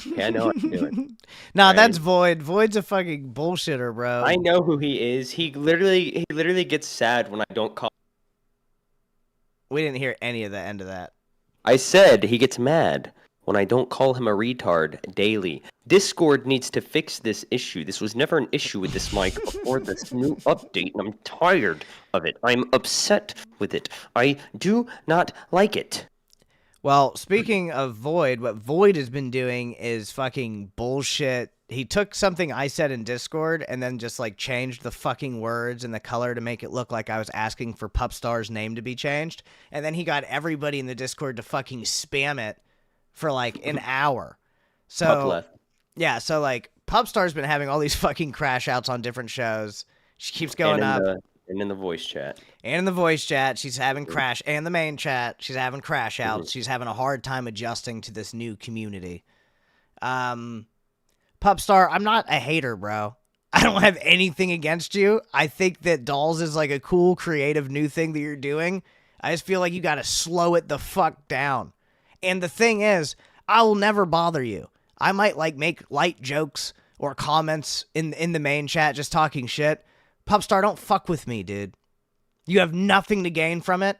Okay, I know what I'm doing. Nah, Right. that's Void. Void's a fucking bullshitter, bro. I know who he is. He literally gets sad when I don't call. We didn't hear any of the end of that. I said he gets mad when I don't call him a retard daily. Discord needs to fix this issue. This was never an issue with this mic before this new update, and I'm tired of it. I'm upset with it. I do not like it. Well, speaking of Void, what Void has been doing is fucking bullshit. He took something I said in Discord and then just like changed the fucking words and the color to make it look like I was asking for Pupstar's name to be changed. And then he got everybody in the Discord to fucking spam it for like an hour. So Pup left. yeah, so like Pupstar's been having all these fucking crash outs on different shows. She keeps going up. And in the voice chat. And in the voice chat, she's having crash, and the main chat, she's having crash outs. She's having a hard time adjusting to this new community. Pupstar, I'm not a hater, bro. I don't have anything against you. I think that Dolls is like a cool, creative new thing that you're doing. I just feel like you gotta slow it the fuck down. And the thing is, I will never bother you. I might like make light jokes or comments in the main chat just talking shit. Pupstar, don't fuck with me, dude. You have nothing to gain from it.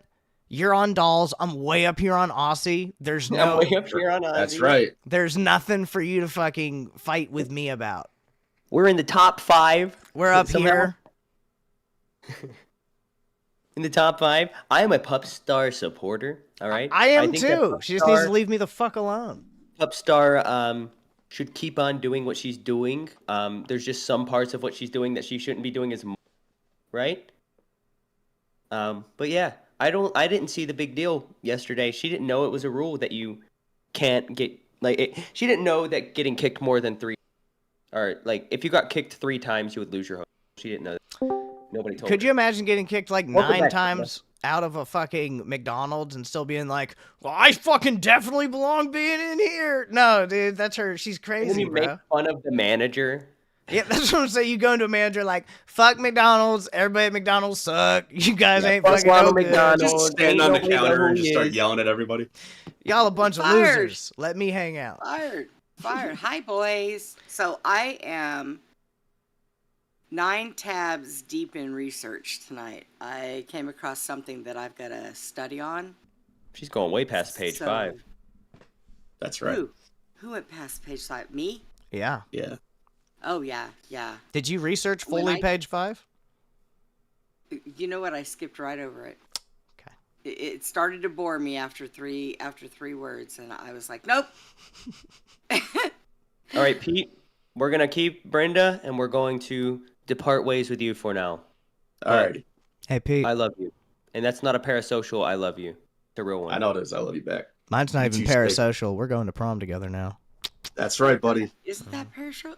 You're on Dolls. I'm way up here on Aussie. There's no. I'm way up here on Ozzy. that's right. There's nothing for you to fucking fight with me about. We're in the top 5. We're up Somehow. here. In the top 5. I am a Pupstar supporter. All right. I am think that too. She just needs to Pupstar- leave me the fuck alone. Pupstar should keep on doing what she's doing. There's just some parts of what she's doing that she shouldn't be doing as much, right? But yeah, I didn't see the big deal yesterday. She didn't know it was a rule that you can't get she didn't know that getting kicked more than 3 or like if you got kicked 3 times you would lose your home. She didn't know that. Nobody told her. Could you imagine getting kicked like Welcome 9 back, times out of a fucking McDonald's and still being like, well, I fucking definitely belong being in here? No, dude, that's her. She's And crazy, then you bro. make fun of the manager. Yeah, that's what I'm saying. You go into a manager like, fuck McDonald's. Everybody at McDonald's suck. You guys ain't fuck fucking Ronald no good. McDonald. Just stand Ain't on the nobody know counter who and he just start is. yelling at everybody. Y'all a bunch of Fired. losers. Let me hang out. Fired. Hi, boys. So I am 9 tabs deep in research tonight. I came across something that I've got to study on. She's going way past page So- 5. That's right. Who went past page 5? Me? Yeah. Yeah. Oh, yeah. Did you research When fully I- page 5? You know what? I skipped right over it. Okay. It started to bore me after three words, and I was like, nope. All right, Pete, we're going to keep Brenda and we're going to depart ways with you for now. Alrighty. Hey, Pete. I love you. And that's not a parasocial I love you. It's a real one. I know it is. I love you back. Mine's not It's even you, Snake. parasocial. We're going to prom together now. That's right, buddy. Isn't that I parasocial?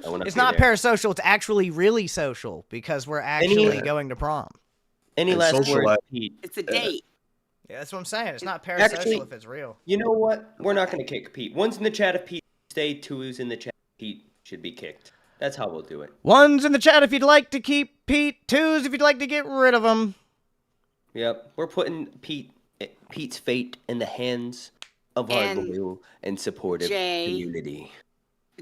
wanna It's be not there. parasocial. It's actually really social because we're actually going to prom. Any And last social words, life. Pete? It's a date. Yeah, that's what I'm saying. It's not parasocial Actually- if it's real. You know what? We're not going to kick Pete. One's in the chat if Pete stay, 2's in the chat if Pete should be kicked. That's how we'll do it. One's in the chat if you'd like to keep Pete. 2's if you'd like to get rid of him. Yep. We're putting Pete's fate in the hands of our And loyal and supportive Jay. community.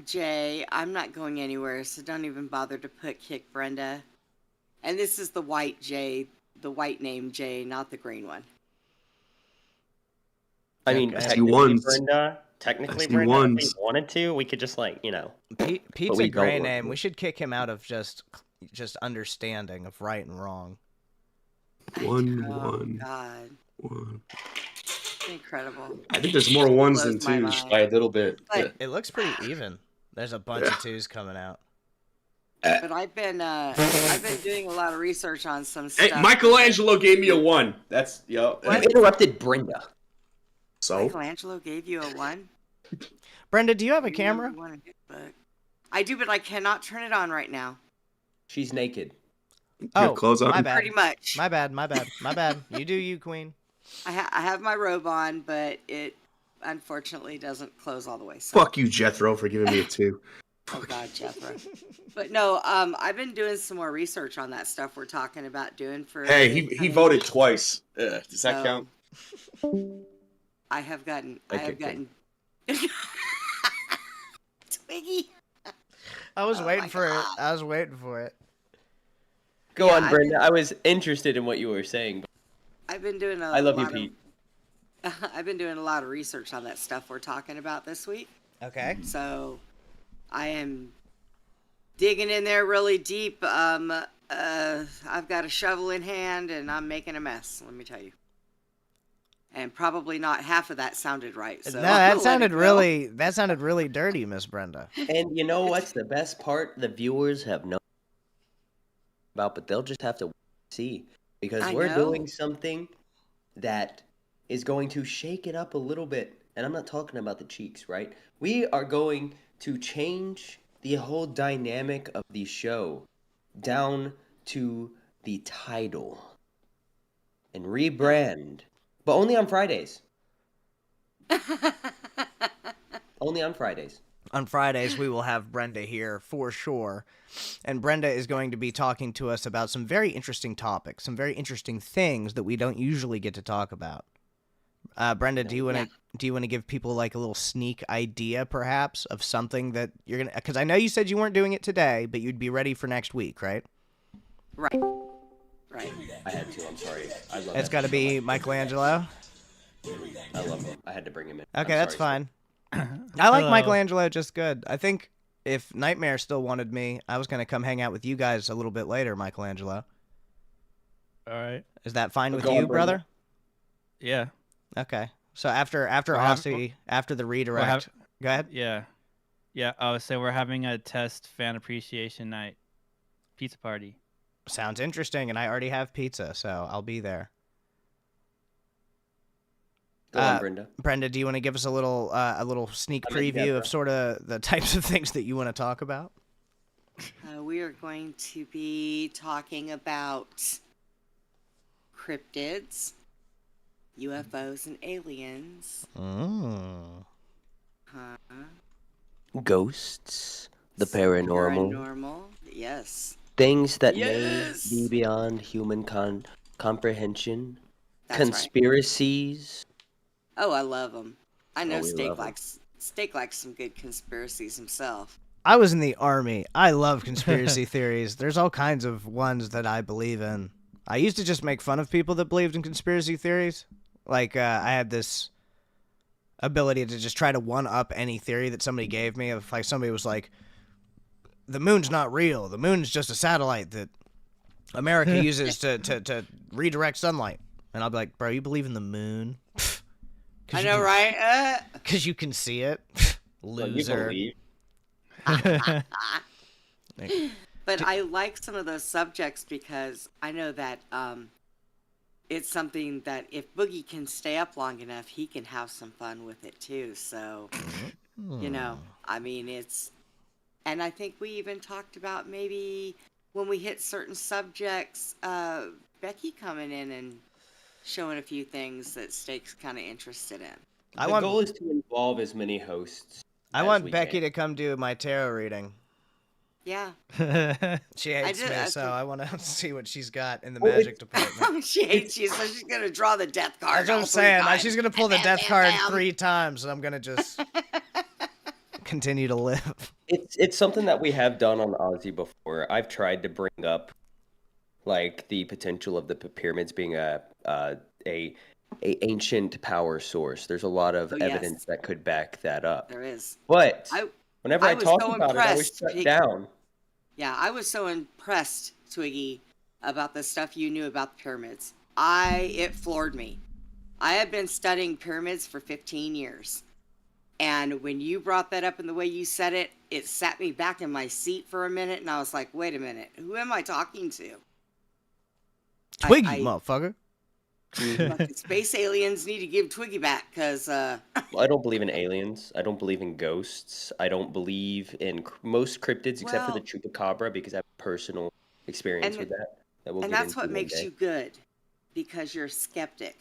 Jay, I'm not going anywhere, so don't even bother to put kick Brenda. And this is the white Jay, the white name Jay, not the green one. I mean, Okay. technically, ones. Brenda, technically, I see Brenda, if ones. we wanted to, we could just Pete's we a don't gray want name. to. We should kick him out of just understanding of right and wrong. One. God, incredible. I think there's more ones than Blows my 2's mind. by a little bit. But- It looks pretty even. There's a bunch of 2's coming out. But I've been doing a lot of research on some Hey, stuff. Michelangelo gave me a 1. That's yo. You interrupted Brenda. So Michelangelo gave you a 1. Brenda, do you have a camera? I I do, but I cannot turn it on right now. She's naked. You have Oh, clothes on? my bad. Pretty much. My bad. You do you, queen. I have my robe on, but it unfortunately doesn't close all the way. So. Fuck you, Jethro, for giving me a 2. Oh God, Jethro. But no, I've been doing some more research on that stuff we're talking about doing for. Hey, he voted twice. Does that count? I have gotten. Twiggy. I was Oh waiting my for it. God. I was waiting for it. Go Yeah, on, Brenda. I was interested in what you were saying. I've been doing I love you, Pete. I've been doing a lot of research on that stuff we're talking about this week. Okay. So, I am digging in there really deep. I've got a shovel in hand and I'm making a mess. Let me tell you. And probably not half of that sounded right. So No, that I'll let sounded it go. really dirty, Miss Brenda. And you know what's the best part? The viewers have no about, but they'll just have to see because I we're know. doing something that is going to shake it up a little bit. And I'm not talking about the cheeks, right? We are going to change the whole dynamic of the show down to the title and rebrand, but only on Fridays. Only on Fridays. On Fridays, we will have Brenda here for sure. And Brenda is going to be talking to us about some very interesting topics, some very interesting things that we don't usually get to talk about. Brenda, do you want to give people like a little sneak idea, perhaps, of something that you're gonna? Because I know you said you weren't doing it today, but you'd be ready for next week, right? Right. I had to. I'm sorry. I love It's that got to so be much. Michelangelo. I love him. I had to bring him in. Okay, I'm that's sorry, fine. I like Hello. Michelangelo just good. I think if Nightmare still wanted me, I was going to come hang out with you guys a little bit later, Michelangelo. All right. Is that fine with Go on, you, Brenda. brother? Yeah. Okay. So after We're hav- Aussie, after the redirect, go ahead. Yeah. Yeah. I would say we're having a test fan appreciation night pizza party. Sounds interesting, and I already have pizza, so I'll be there. Go on, Brenda. Brenda, do you want to give us a little sneak I'm in preview Deborah. of sort of the types of things that you want to talk about? We are going to be talking about cryptids, UFOs, and aliens. Mm. Ghosts, the paranormal, Paranormal, yes. things that Yes! may be beyond human comprehension, That's right. conspiracies. Oh, I love them. I know we Steak love 'em. likes some good conspiracies himself. I was in the army. I love conspiracy theories. There's all kinds of ones that I believe in. I used to just make fun of people that believed in conspiracy theories. Like, I had this ability to just try to one-up any theory that somebody gave me. If like somebody was like, the moon's not real. The moon's just a satellite that America uses to redirect sunlight. And I'll be like, bro, you believe in the moon? I know, right? Because you can see it. Loser. But I like some of those subjects because I know that it's something that if Boogie can stay up long enough, he can have some fun with it too. So, you know, I mean, and I think we even talked about maybe when we hit certain subjects, Becky coming in and showing a few things that Steak's kind of interested in. The goal is to involve as many hosts. I as want we Becky can. to come do my tarot reading. Yeah. She hates I me, just- so I want to see what she's got in the Well, magic department. She hates you, so she's going to draw the death card. That's what I'm all three saying. times. She's gonna pull the Bam, death bam, card bam. 3 times, and I'm gonna just continue to live. It's something that we have done on Aussie before. I've tried to bring up like the potential of the pyramids being a ancient power source. There's a lot of Oh, yes. evidence that could back that up. There is. But I- whenever I I was talk so about it, I was impressed. shut down. Yeah, I was so impressed, Twiggy, about the stuff you knew about the pyramids. It floored me. I have been studying pyramids for 15 years. And when you brought that up in the way you said it, it sat me back in my seat for a minute, and I was like, wait a minute, who am I talking to? Twiggy, I- motherfucker. Fucking space aliens need to give Twiggy back, because Well, I don't believe in aliens. I don't believe in ghosts. I don't believe in most cryptids except for the Well- chupacabra because I have personal experience And- with that. That we'll and get that's into what one makes day. you good, because you're a skeptic.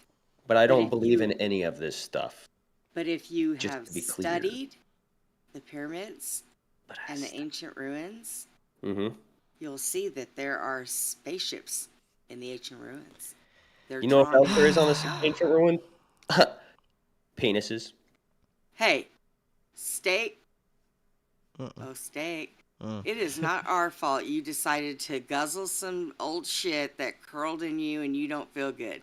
But I but don't if believe in you- any of this stuff. But if you Just have to be clear. studied the pyramids But and the ancient ruins, Mm-hmm. you'll see that there are spaceships in the ancient ruins. They're You know what drawn else there is on this in. ancient ruin? Penises. Hey, steak. Uh-uh. Oh, steak. Mm. It is not our fault you decided to guzzle some old shit that curled in you and you don't feel good.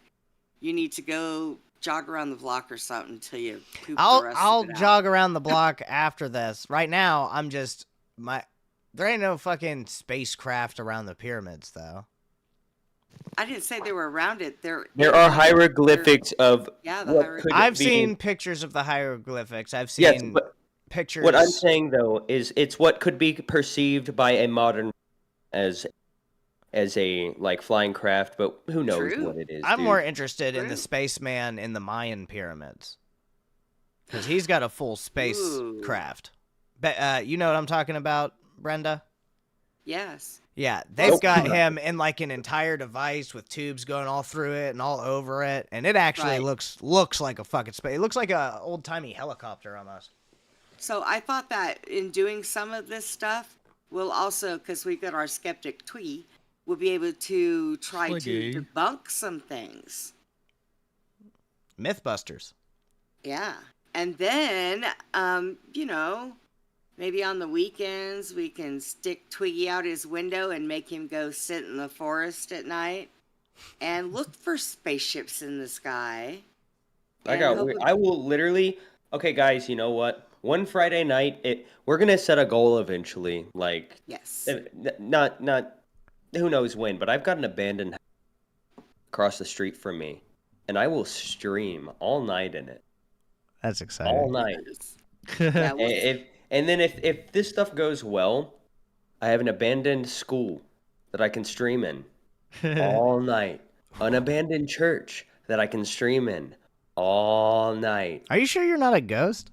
You need to go jog around the block or something until you poop the rest I'll of it jog out. around the block after this. Right now, I'm just there ain't no fucking spacecraft around the pyramids though. I didn't say they were around it. There are hieroglyphics of Yeah, the what hieroglyphics. could I've be- seen pictures of the hieroglyphics. I've seen Yes, but pictures. what I'm saying though is it's what could be perceived by a modern as a like flying craft, but who knows True. what it is. I'm dude. more interested in the True. spaceman in the Mayan pyramids because he's got a full Ooh. spacecraft. You know what I'm talking about, Brenda? Yes. Yeah, they've Nope. got him in like an entire device with tubes going all through it and all over it, and it actually Right. looks like a fucking space. It looks like a old timey helicopter almost. So I thought that in doing some of this stuff, we'll also, because we've got our skeptic Twee, we'll be able to try Twiggy. to debunk some things. Mythbusters. Yeah. And then, maybe on the weekends we can stick Twiggy out his window and make him go sit in the forest at night and look for spaceships in the sky. I will literally. Okay, guys, you know what? One Friday night, we're gonna set a goal eventually. Like, Yes. not who knows when, but I've got an abandoned house across the street from me, and I will stream all night in it, That's all exciting. night. Yeah, And then if this stuff goes well, I have an abandoned school that I can stream in all night, an abandoned church that I can stream in all night. Are you sure you're not a ghost?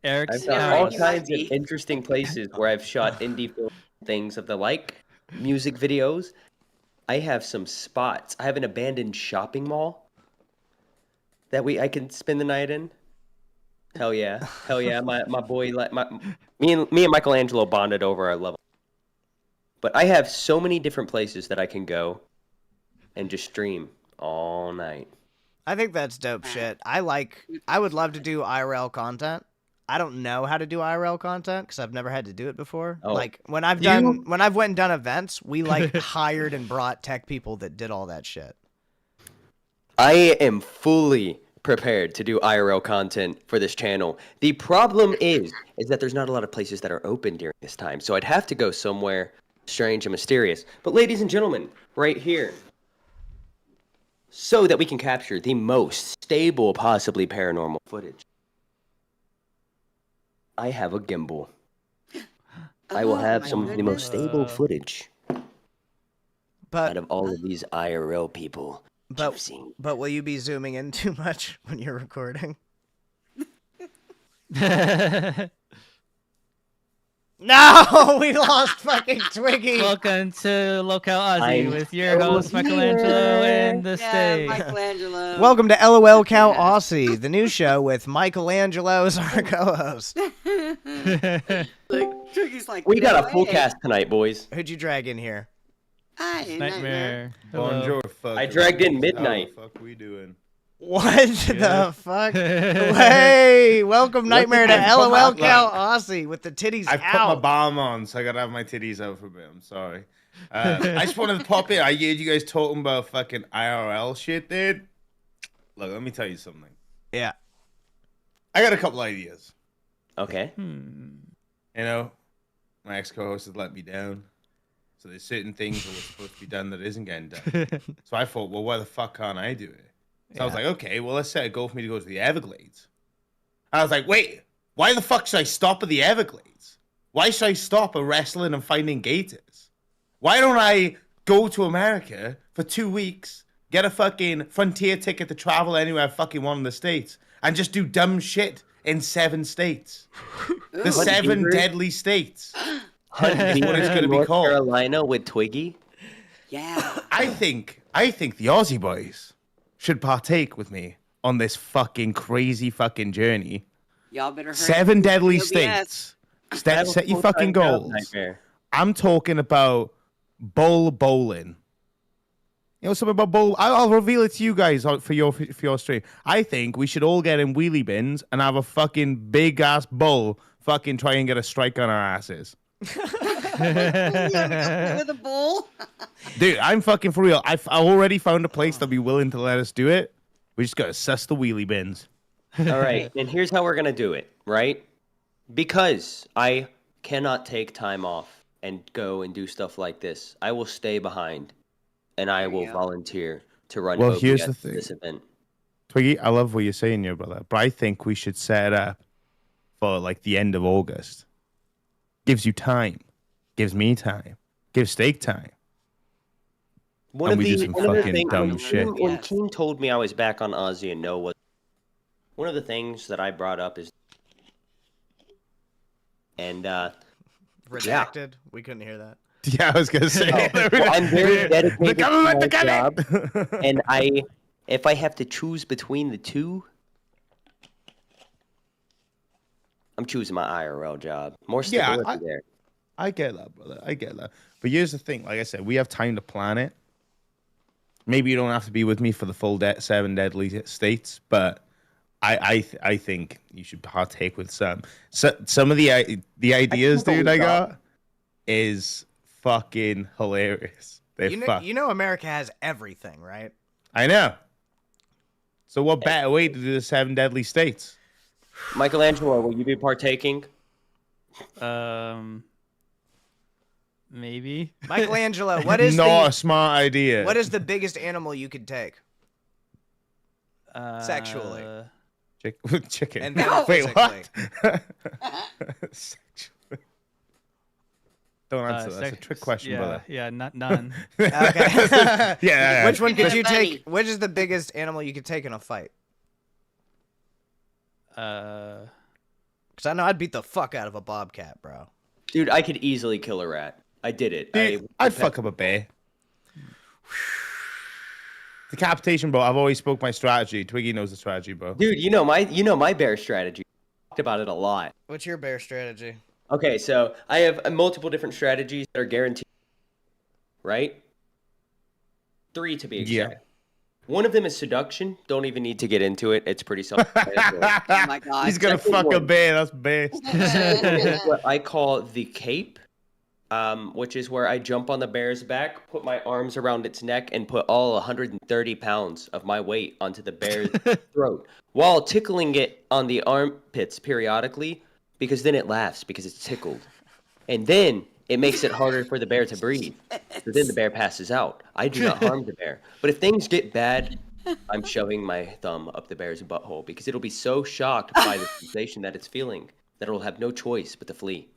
Eric's I've got Yeah, all you kinds might of be. interesting places where I've shot indie film things of the like, music videos. I have some spots. I have an abandoned shopping mall that I can spend the night in. Hell yeah, hell yeah! My boy, me and Michelangelo bonded over our love. But I have so many different places that I can go and just stream all night. I think that's dope shit. I would love to do IRL content. I don't know how to do IRL content because I've never had to do it before. Oh. Like when I've went and done events, we like hired and brought tech people that did all that shit. I am fully prepared to do IRL content for this channel. The problem is that there's not a lot of places that are open during this time, so I'd have to go somewhere strange and mysterious. But ladies and gentlemen, right here, so that we can capture the most stable, possibly paranormal footage, I have a gimbal. I will Oh, have my some of the most goodness. stable footage out But of all of these IRL people But- you've seen. but will you be zooming in too much when you're recording? No, we lost fucking Twiggy. Welcome to Lolcow Ozzy I'm with your so host Michelangelo and the Yeah, stage. Michelangelo. Welcome to LOL Cow Aussie, the new show with Michelangelo as our co-host. Like, Twiggy's like, We got "No a full way." cast tonight, boys. Who'd you drag in here? Hi, Nightmare. Hello. Bonjour, fuck. I dragged in midnight. How the fuck we doing? What the fuck? Hey, welcome Nightmare to I put LOL my- Cow Aussie with the titties I put my out. bomb on, so I gotta have my titties out for a bit. I'm sorry. I just wanted to pop in. I heard you guys talking about fucking IRL shit, dude. Look, let me tell you something. Yeah. I got a couple ideas. Okay. Hmm. You know, my ex co-host has let me down. So there's certain things that were supposed to be done that isn't getting done. So I thought, well, why the fuck can't I do it? So I was like, okay, well, let's set a goal for me to go to the Everglades. I was like, wait, why the fuck should I stop at the Everglades? Why should I stop at wrestling and finding gators? Why don't I go to America for 2 weeks, get a fucking frontier ticket to travel anywhere fucking one of the states, and just do dumb shit in 7 states. The 7 beavers? deadly states. Hunt Is what it's beavers gonna in be North called. Carolina with Twiggy. Yeah. I think the Aussie boys should partake with me on this fucking crazy fucking journey. Y'all better hurry. 7 deadly OBS. states. I Set, have a set your full-time fucking job goals. nightmare. I'm talking about bowling. You know something about bowl? I'll reveal it to you guys for your stream. I think we should all get in wheelie bins and have a fucking big ass bull fucking try and get a strike on our asses. With a bull. Dude, I'm fucking for real. I already found a place that'll be willing to let us do it. We just gotta suss the wheelie bins. All right, and here's how we're gonna do it, right? Because I cannot take time off and go and do stuff like this, I will stay behind, and I will volunteer to run. Well, OBS here's the thing. This event. Twiggy, I love what you're saying here, brother. But I think we should set it up for like the end of August. Gives you time. Gives me time. Gives Steak time. One And of we do the some one of the fucking things dumb when shit. When Keen told me I was back on Aussie and No was one of the things that I brought up is, and Redacted. We couldn't hear that. Yeah, I was gonna say. well, I'm very dedicated The government, to the my government. job, and if I have to choose between the two, I'm choosing my IRL job. More stability there. I get that, brother. I get that. But here's the thing. Like I said, we have time to plan it. Maybe you don't have to be with me for the full 7 deadly states, but I think you should partake with some. So, some of the ideas, dude, I got is fucking hilarious. You know America has everything, right? I know. So what better way to do the 7 deadly states? Michelangelo, will you be partaking? Maybe. Michelangelo, what is not a smart idea? What is the biggest animal you could take? Sexually. Chicken. And then wait, physically. what? Sexually. Don't answer. That's a trick question, brother. Yeah, none. Okay. Yeah. Which one could It's you funny. take? Which is the biggest animal you could take in a fight? Uh, Because I know I'd beat the fuck out of a bobcat, bro. Dude, I could easily kill a rat. I did it. Dude, I'd fuck up a bear. Decapitation, bro. I've always spoke my strategy. Twiggy knows the strategy, bro. Dude, you know my bear strategy. Talked about it a lot. What's your bear strategy? Okay, so I have multiple different strategies that are guaranteed, right? 3 to be exact. Yeah. One of them is seduction. Don't even need to get into it. It's pretty self-explanatory. Oh my god. He's gonna Second fuck a one. bear. That's best. Second one is what I call the cape, which is where I jump on the bear's back, put my arms around its neck, and put all 130 pounds of my weight onto the bear's throat, while tickling it on the armpits periodically, because then it laughs because it's tickled. And then it makes it harder for the bear to breathe. So then the bear passes out. I do not harm the bear. But if things get bad, I'm shoving my thumb up the bear's butthole because it'll be so shocked by the sensation that it's feeling that it'll have no choice but to flee.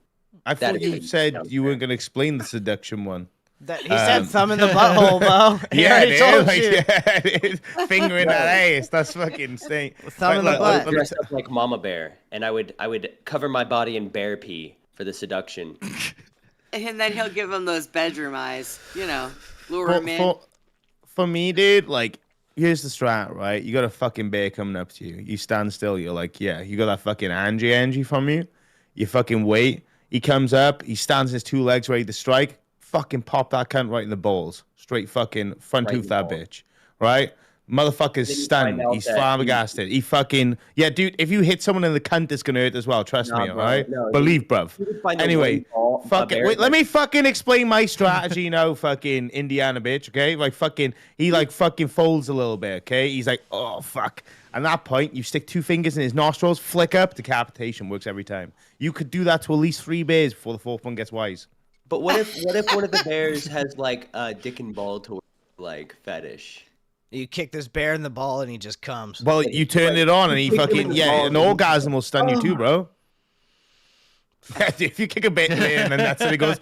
I That thought is you a- said sounds you fair. weren't gonna explain the seduction one. He said thumb in the butthole, Bo. He Yeah, already it told is. Like, you. yeah, it is. Finger in that ass. That's fucking stink. Thumb in the I butt. would dress up like Mama Bear, and I would cover my body in bear pee for the seduction. And then he'll give him those bedroom eyes. You know, lure him in. For me, dude, like, here's the strat, right? You got a fucking bear coming up to you. You stand still. You're like, yeah, you got that fucking Angie from you. You fucking wait. He comes up. He stands his 2 legs ready to strike. Fucking pop that cunt right in the balls. Straight fucking front Right in tooth the that balls. bitch. Right? Motherfucker's Then you stunned. find out He's that flabbergasted. He fucking... Yeah, dude, if you hit someone in the cunt, it's going to hurt as well. Trust Nah, me, bro. alright? No, Believe, bruv. you would find a Anyway, one ball- a fucking... bear Wait, let that- me fucking explain my strategy now, fucking Indiana bitch, okay? Like, fucking... He, like, fucking folds a little bit, okay? He's like, oh, fuck. At that point, you stick 2 fingers in his nostrils, flick up, decapitation works every time. You could do that to at least 3 bears before the 4th one gets wise. But what if one of the bears has like a dick and ball tour like fetish? You kick this bear in the ball and he just comes. Well, you turn it on and he Kick him in fucking... the Yeah, balls an and he- orgasm will stun you too, bro. If you kick a bear and then that's when it goes,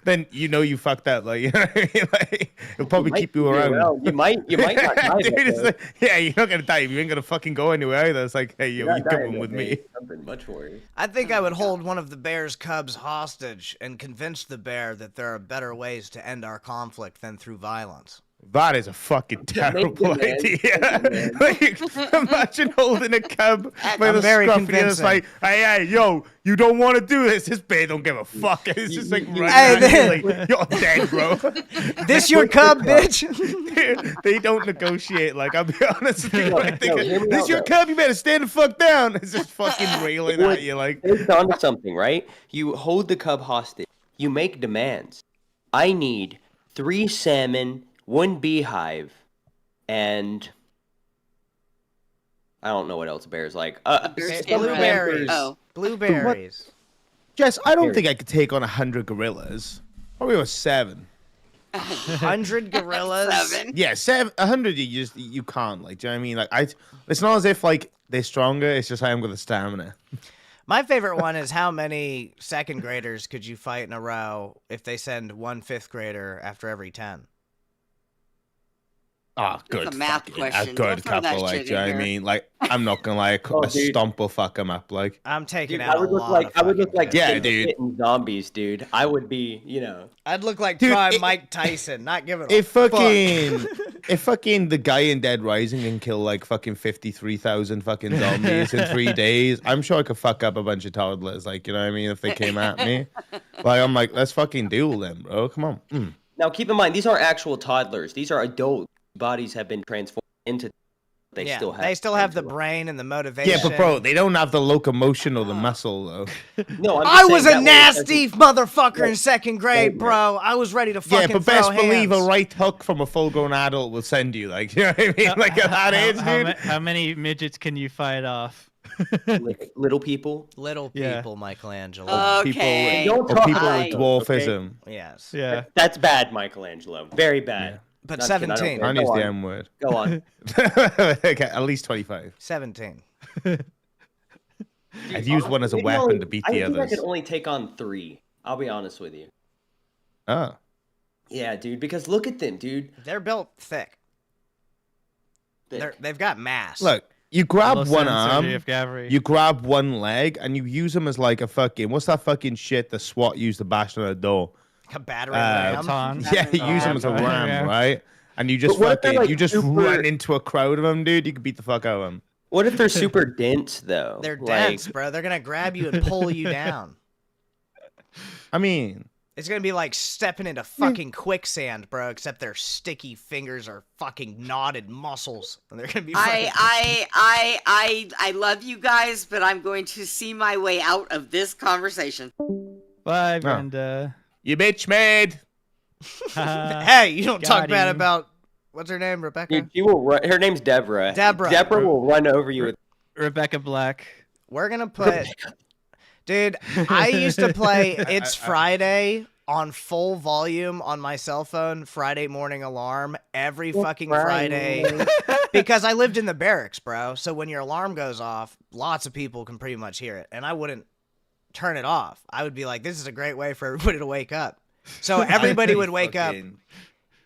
then you know you fucked up. Like, you know what I mean? Like, it'll probably keep you around. You might not die. Dude, that it's day. like, yeah, you're not gonna die. You ain't gonna fucking go anywhere either. It's like, hey, yo, You're you not come dying in that with day. me. Something much worse. I think I would hold one of the bear's cubs hostage and convince the bear that there are better ways to end our conflict than through violence. That is a fucking terrible demands. idea. Make Like, imagine holding a cub by I'm the very scruff and it's convincing. like, hey, yo, you don't want to do this. This bear don't give a fuck. It's just like, right Hey, now, then- like, you're dead, bro. This your cub, bitch? They don't negotiate. Like, I'll be honest with you. No, Like, no, hear me this out, your though. cub. You better stand the fuck down. It's just fucking railing at you. Like, It's onto something, right? You hold the cub hostage. You make demands. I need 3 salmon, 1 beehive, and I don't know what else bears like. Bears some and blueberries. campers- Oh. Blueberries. Jess, I don't think I could take on 100 gorillas. Probably was 7. 100 gorillas. 7. Yeah, 100. You can't. Like, do you know what I mean? Like, it's not as if like they're stronger. It's just I haven't got the stamina. My favorite one is how many second graders could you fight in a row if they send one fifth grader after every 10? Ah, good. a math fucking- question. A Don't good throw that couple. Like, shit do you know in what I here. mean? Like, I'm not gonna lie. Oh, A dude. stomp will fuck them up. Like, I'm taking Dude, out I would a look lot like of I would look fucking like kids. Yeah, kids dude. hitting zombies, dude. I would be, you know. I'd look like Dude, prime it- Mike Tyson, not giving a if fuck. fucking the guy in Dead Rising can kill like fucking 53,000 fucking zombies in 3 days, I'm sure I could fuck up a bunch of toddlers. Like, you know what I mean? If they came at me, like, I'm like, let's fucking duel them, bro. Come on. Mm. Now keep in mind these aren't actual toddlers. These are adults. Bodies have been transformed into. They Yeah, still have. they still have the potential. brain and the motivation. Yeah, but bro, they don't have the locomotion or the muscle though. No, I'm just I was saying a that way it nasty motherfucker in Right. second grade, Right. bro. I was ready to fucking Yeah, but throw best believe a hands. right hook from a full-grown adult will send you. Like, you know what I mean? Like at that age, dude. How many midgets can you fight off? doesn't- Little people. Little Yeah. people, Michelangelo. Okay. Don't Or talk people high, with dwarfism. Yes. Yeah. That's bad, Michelangelo. Very bad. But Not kidding, I don't 17. care. I Go use the on. M word. Go on. Okay, at least 25. 17. I'd use one as a Maybe weapon only- to beat I the think I others. could only take on 3. I'll be honest with you. Oh. Yeah, dude. Because look at them, dude. They're built thick. Thick. They've got mass. Look, you grab Low one sensitivity arm, of cavalry. you grab one leg, and you use them as like a fucking, what's that fucking shit the SWAT used to bash on a door? a battering ram. Baton. Yeah, you use them as a ram, Yeah. right? And you just But what if they're, fucking, like, you just super- run into a crowd of them, dude. You can beat the fuck out of them. What if they're super dense though? They're Like, dense, bro. They're gonna grab you and pull you down. I mean, It's gonna be like stepping into fucking quicksand, bro. Except their sticky fingers are fucking knotted muscles, and they're gonna be. Fucking... I love you guys, but I'm going to see my way out of this conversation. Bye, Brenda. you bitch made. Hey, you don't talk Got bad him. about what's her name, Rebecca? Dude, she will run. Her name's Deborah. Deborah. Deborah will run over you with. Rebecca Black. We're gonna put. Dude, I used to play It's Friday on full volume on my cell phone, Friday morning alarm, every fucking Friday. Because I lived in the barracks, bro. So when your alarm goes off, lots of people can pretty much hear it. And I wouldn't turn it off. I would be like, this is a great way for everybody to wake up. So everybody would wake up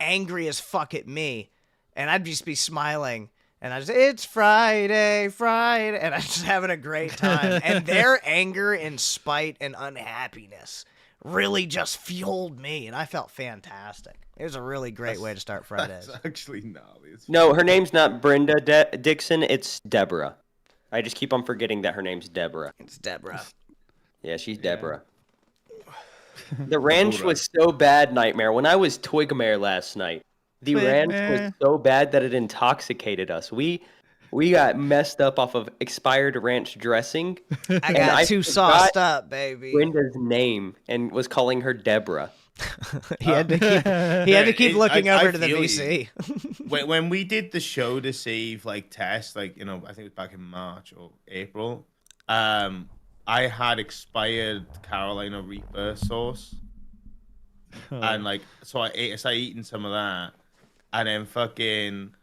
angry as fuck at me. And I'd just be smiling. And I just, it's Friday, Friday. And I'm just having a great time. And their anger and spite and unhappiness really just fueled me. And I felt fantastic. It was a really great way to start Fridays. That's actually gnarly. It's No, her name's not Brenda Dixon. It's Deborah. I just keep on forgetting that her name's Deborah. It's Deborah. Yeah, she's Deborah. The ranch was so bad, Nightmare. When I was Twigmare last night, the ranch was Twigmare. so bad that it intoxicated us. We got messed up off of expired ranch dressing. I And got I too forgot sauced up, baby. Brenda's name and was calling her Deborah. He had to keep looking I over to the feel you. VC. when we did the show to save like Tess, like, you know, I think it was back in March or April. I had expired Carolina Reaper sauce, and like, so I started eating some of that, and then fucking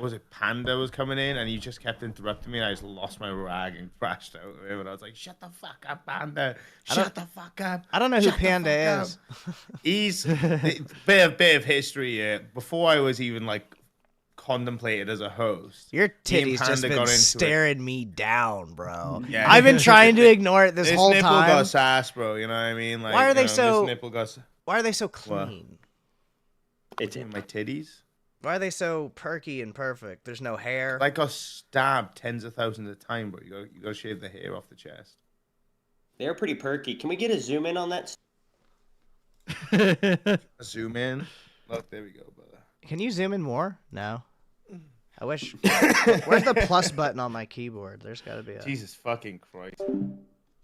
what was it, Panda was coming in, and he just kept interrupting me, and I just lost my rag and crashed out of him, and I was like, shut the fuck up, Panda. Shut the fuck up. I don't know who Shut the Panda fuck is. up." He's bit of history here. Before I was even like contemplated as a host, Your me and titty's just Panda been got into it. staring me down, bro. Yeah. I've been trying to ignore it this whole nipple time. got sass, bro. You know what I mean? Like, Why are you they know, so- This nipple got... Why are they so clean? It's in my titties. Why are they so perky and perfect? There's no hair. I got stabbed tens of thousands of times, bro. You got to shave the hair off the chest. They're pretty perky. Can we get a zoom in on that? Zoom in. Look, there we go, brother. Can you zoom in more? No. I wish. Where's the plus button on my keyboard? There's got to be a. Jesus fucking Christ.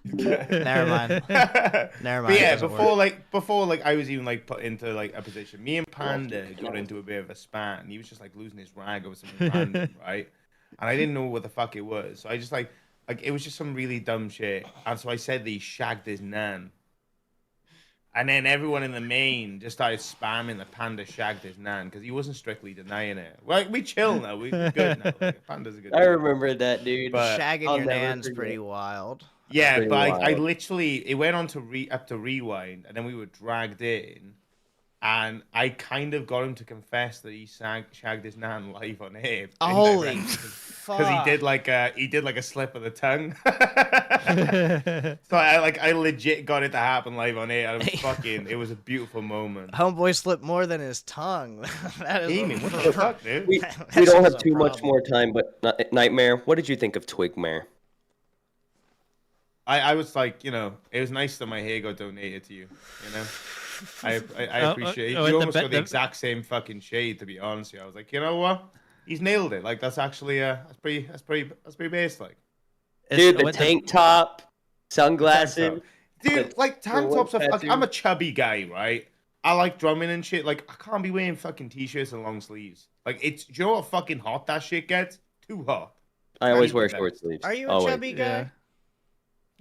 Never mind. Never But mind. It yeah, doesn't before I was even like put into like a position. Me and Panda got into a bit of a spat, and he was just like losing his rag over something random, right? And I didn't know what the fuck it was, so I just like it was just some really dumb shit. And so I said that he shagged his nan. And then everyone in the main just started spamming the Panda shagged his nan because he wasn't strictly denying it. Like, we chill now. We're good now. Like, Panda's a good I dude. remember that, dude. But- Shagging I'll your never nan's forget. pretty wild. Yeah, Pretty but I wild. literally, it went on to up to rewind, and then we were dragged in, and I kind of got him to confess that he shagged his nan live on air. Holy Because fuck. he did like a slip of the tongue. So I legit got it to happen live on air. It was a beautiful moment. Homeboy slipped more than his tongue. That is Amy, what the fuck, dude? We That don't shit's have a too much problem. more time, but Nightmare, what did you think of Twigmare? I was like, you know, it was nice that my hair got donated to you. You know, I appreciate it. oh, You the almost be- got the the- exact same fucking shade, to be honest with you. I was like, you know what? He's nailed it. Like that's actually that's pretty base like. Dude, the tank top, sunglasses. Dude, like tank tops are fucking. tattoo. I'm a chubby guy, right? I like drumming and shit. Like I can't be wearing fucking t-shirts and long sleeves. Like it's, do you know what fucking hot that shit gets? Too hot. I always Can't wear do that. short sleeves. Are you a Always. chubby guy?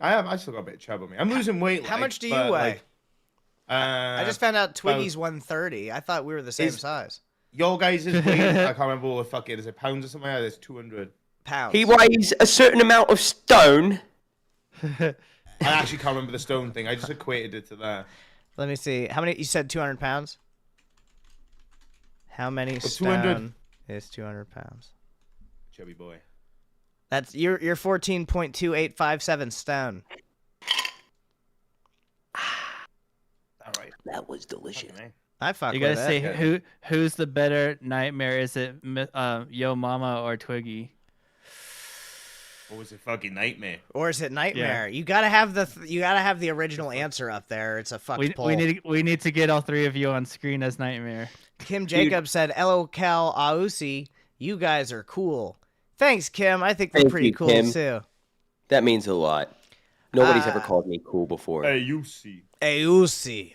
I still got a bit of chub on me. I'm losing weight. How like, much do you but, weigh? like, I just found out about- Twiggy's 130. I thought we were the same Is- size. your guys' weight, I can't remember what the fuck it is. It pounds or something like that. It's 200. Pounds. He weighs a certain amount of stone. I actually can't remember the stone thing. I just equated it to that. Let me see. How many? You said 200 pounds? How many 200. stone is 200 pounds? Chubby boy. That's you're 14.2857 stone. All right. That was delicious. Fucking A. I fuck You with gotta it. say who's the better nightmare? Is it Yo Mama or Twiggy? What was it? Fucking nightmare. Or is it nightmare? You gotta have the original answer up there. It's a fucked poll. We need to get all three of you on screen as nightmare. Kim Jacob said, "Lolcow Ausi, you guys are cool." Thanks, Kim. I think we're Thank pretty you, cool Kim. too. That means a lot. Nobody's ever called me cool before. Hey, you see. Ausi.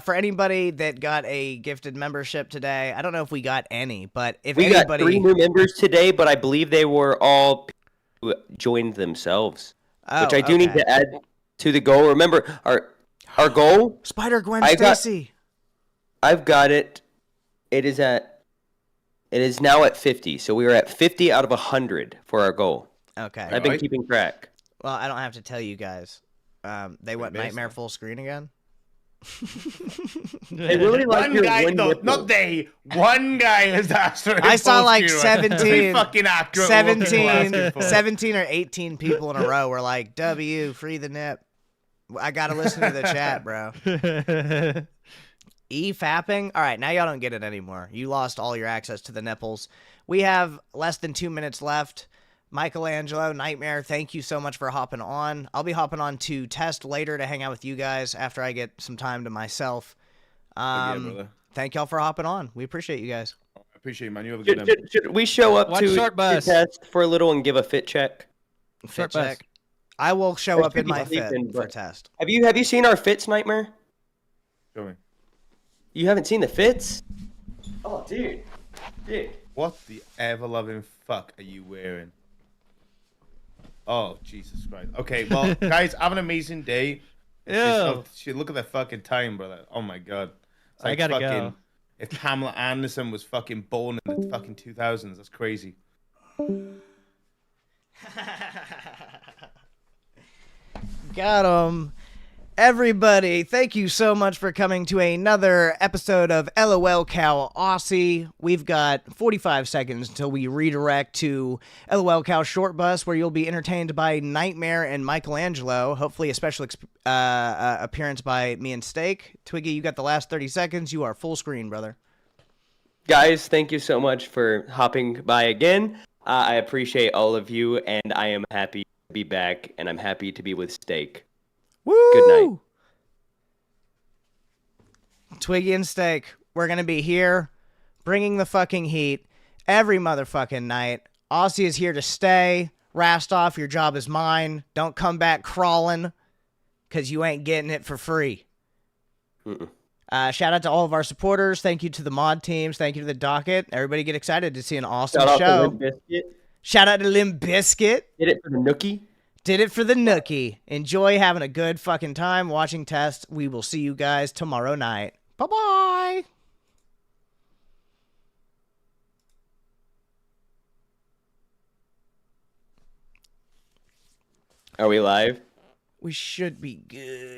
For anybody that got a gifted membership today, I don't know if we got any, but if We got anybody, 3 new members today, but I believe they were all people who joined themselves, which I do need to add to the goal. Remember, our goal, Spider Gwen I got- Stacy. I've got it. It is now at 50. So we are at 50 out of 100 for our goal. Okay. I've been keeping track. Well, I don't have to tell you guys. They went based Nightmare on- full screen again. They really like One your guy, one no, nipple. not they. One guy has asked for it. I saw full like screen. 17 Be fucking accurate with what people are asking for. 17 or 18 people in a row were like, "W, free the nip." I gotta listen to the chat, bro. E-fapping? All right, now y'all don't get it anymore. You lost all your access to the nipples. We have less than 2 minutes left. Michelangelo, Nightmare, thank you so much for hopping on. I'll be hopping on to test later to hang out with you guys after I get some time to myself. Yeah, brother. Thank y'all for hopping on. We appreciate you guys. I appreciate it, man. You have a good night. Should we show up Watch to Short Bus. test for a little and give a fit check? Fit bus. check. I will show There's up in people my fit sleeping, for but- test. Have you seen our fits, Nightmare? Show me. You haven't seen the fits? Oh, dude. What the ever-loving fuck are you wearing? Oh, Jesus Christ. Okay, well, guys, have an amazing day. It's just- Ew. oh, shit, look at that fucking time, brother. Oh, my God. It's I gotta go. if Pamela Anderson was fucking born in the fucking 2000s. That's crazy. Got him. Everybody, thank you so much for coming to another episode of Lolcow Aussie. We've got 45 seconds until we redirect to Lolcow Short Bus, where you'll be entertained by Nightmare and Michelangelo. Hopefully a special appearance by me and Steak. Twiggy, you got the last 30 seconds. You are full screen, brother. Guys, thank you so much for hopping by again. I appreciate all of you, and I am happy to be back, and I'm happy to be with Steak. Woo! Good night. Twiggy and Steak, we're going to be here bringing the fucking heat every motherfucking night. Aussie is here to stay. Rastoff, your job is mine. Don't come back crawling because you ain't getting it for free. Shout out to all of our supporters. Thank you to the mod teams. Thank you to the docket. Everybody get excited to see an awesome Shout out show. to Limp Bizkit. Shout out to Limp Bizkit. Did it for the Nookie. Did it for the nookie. Enjoy having a good fucking time watching tests. We will see you guys tomorrow night. Bye-bye. Are we live? We should be good.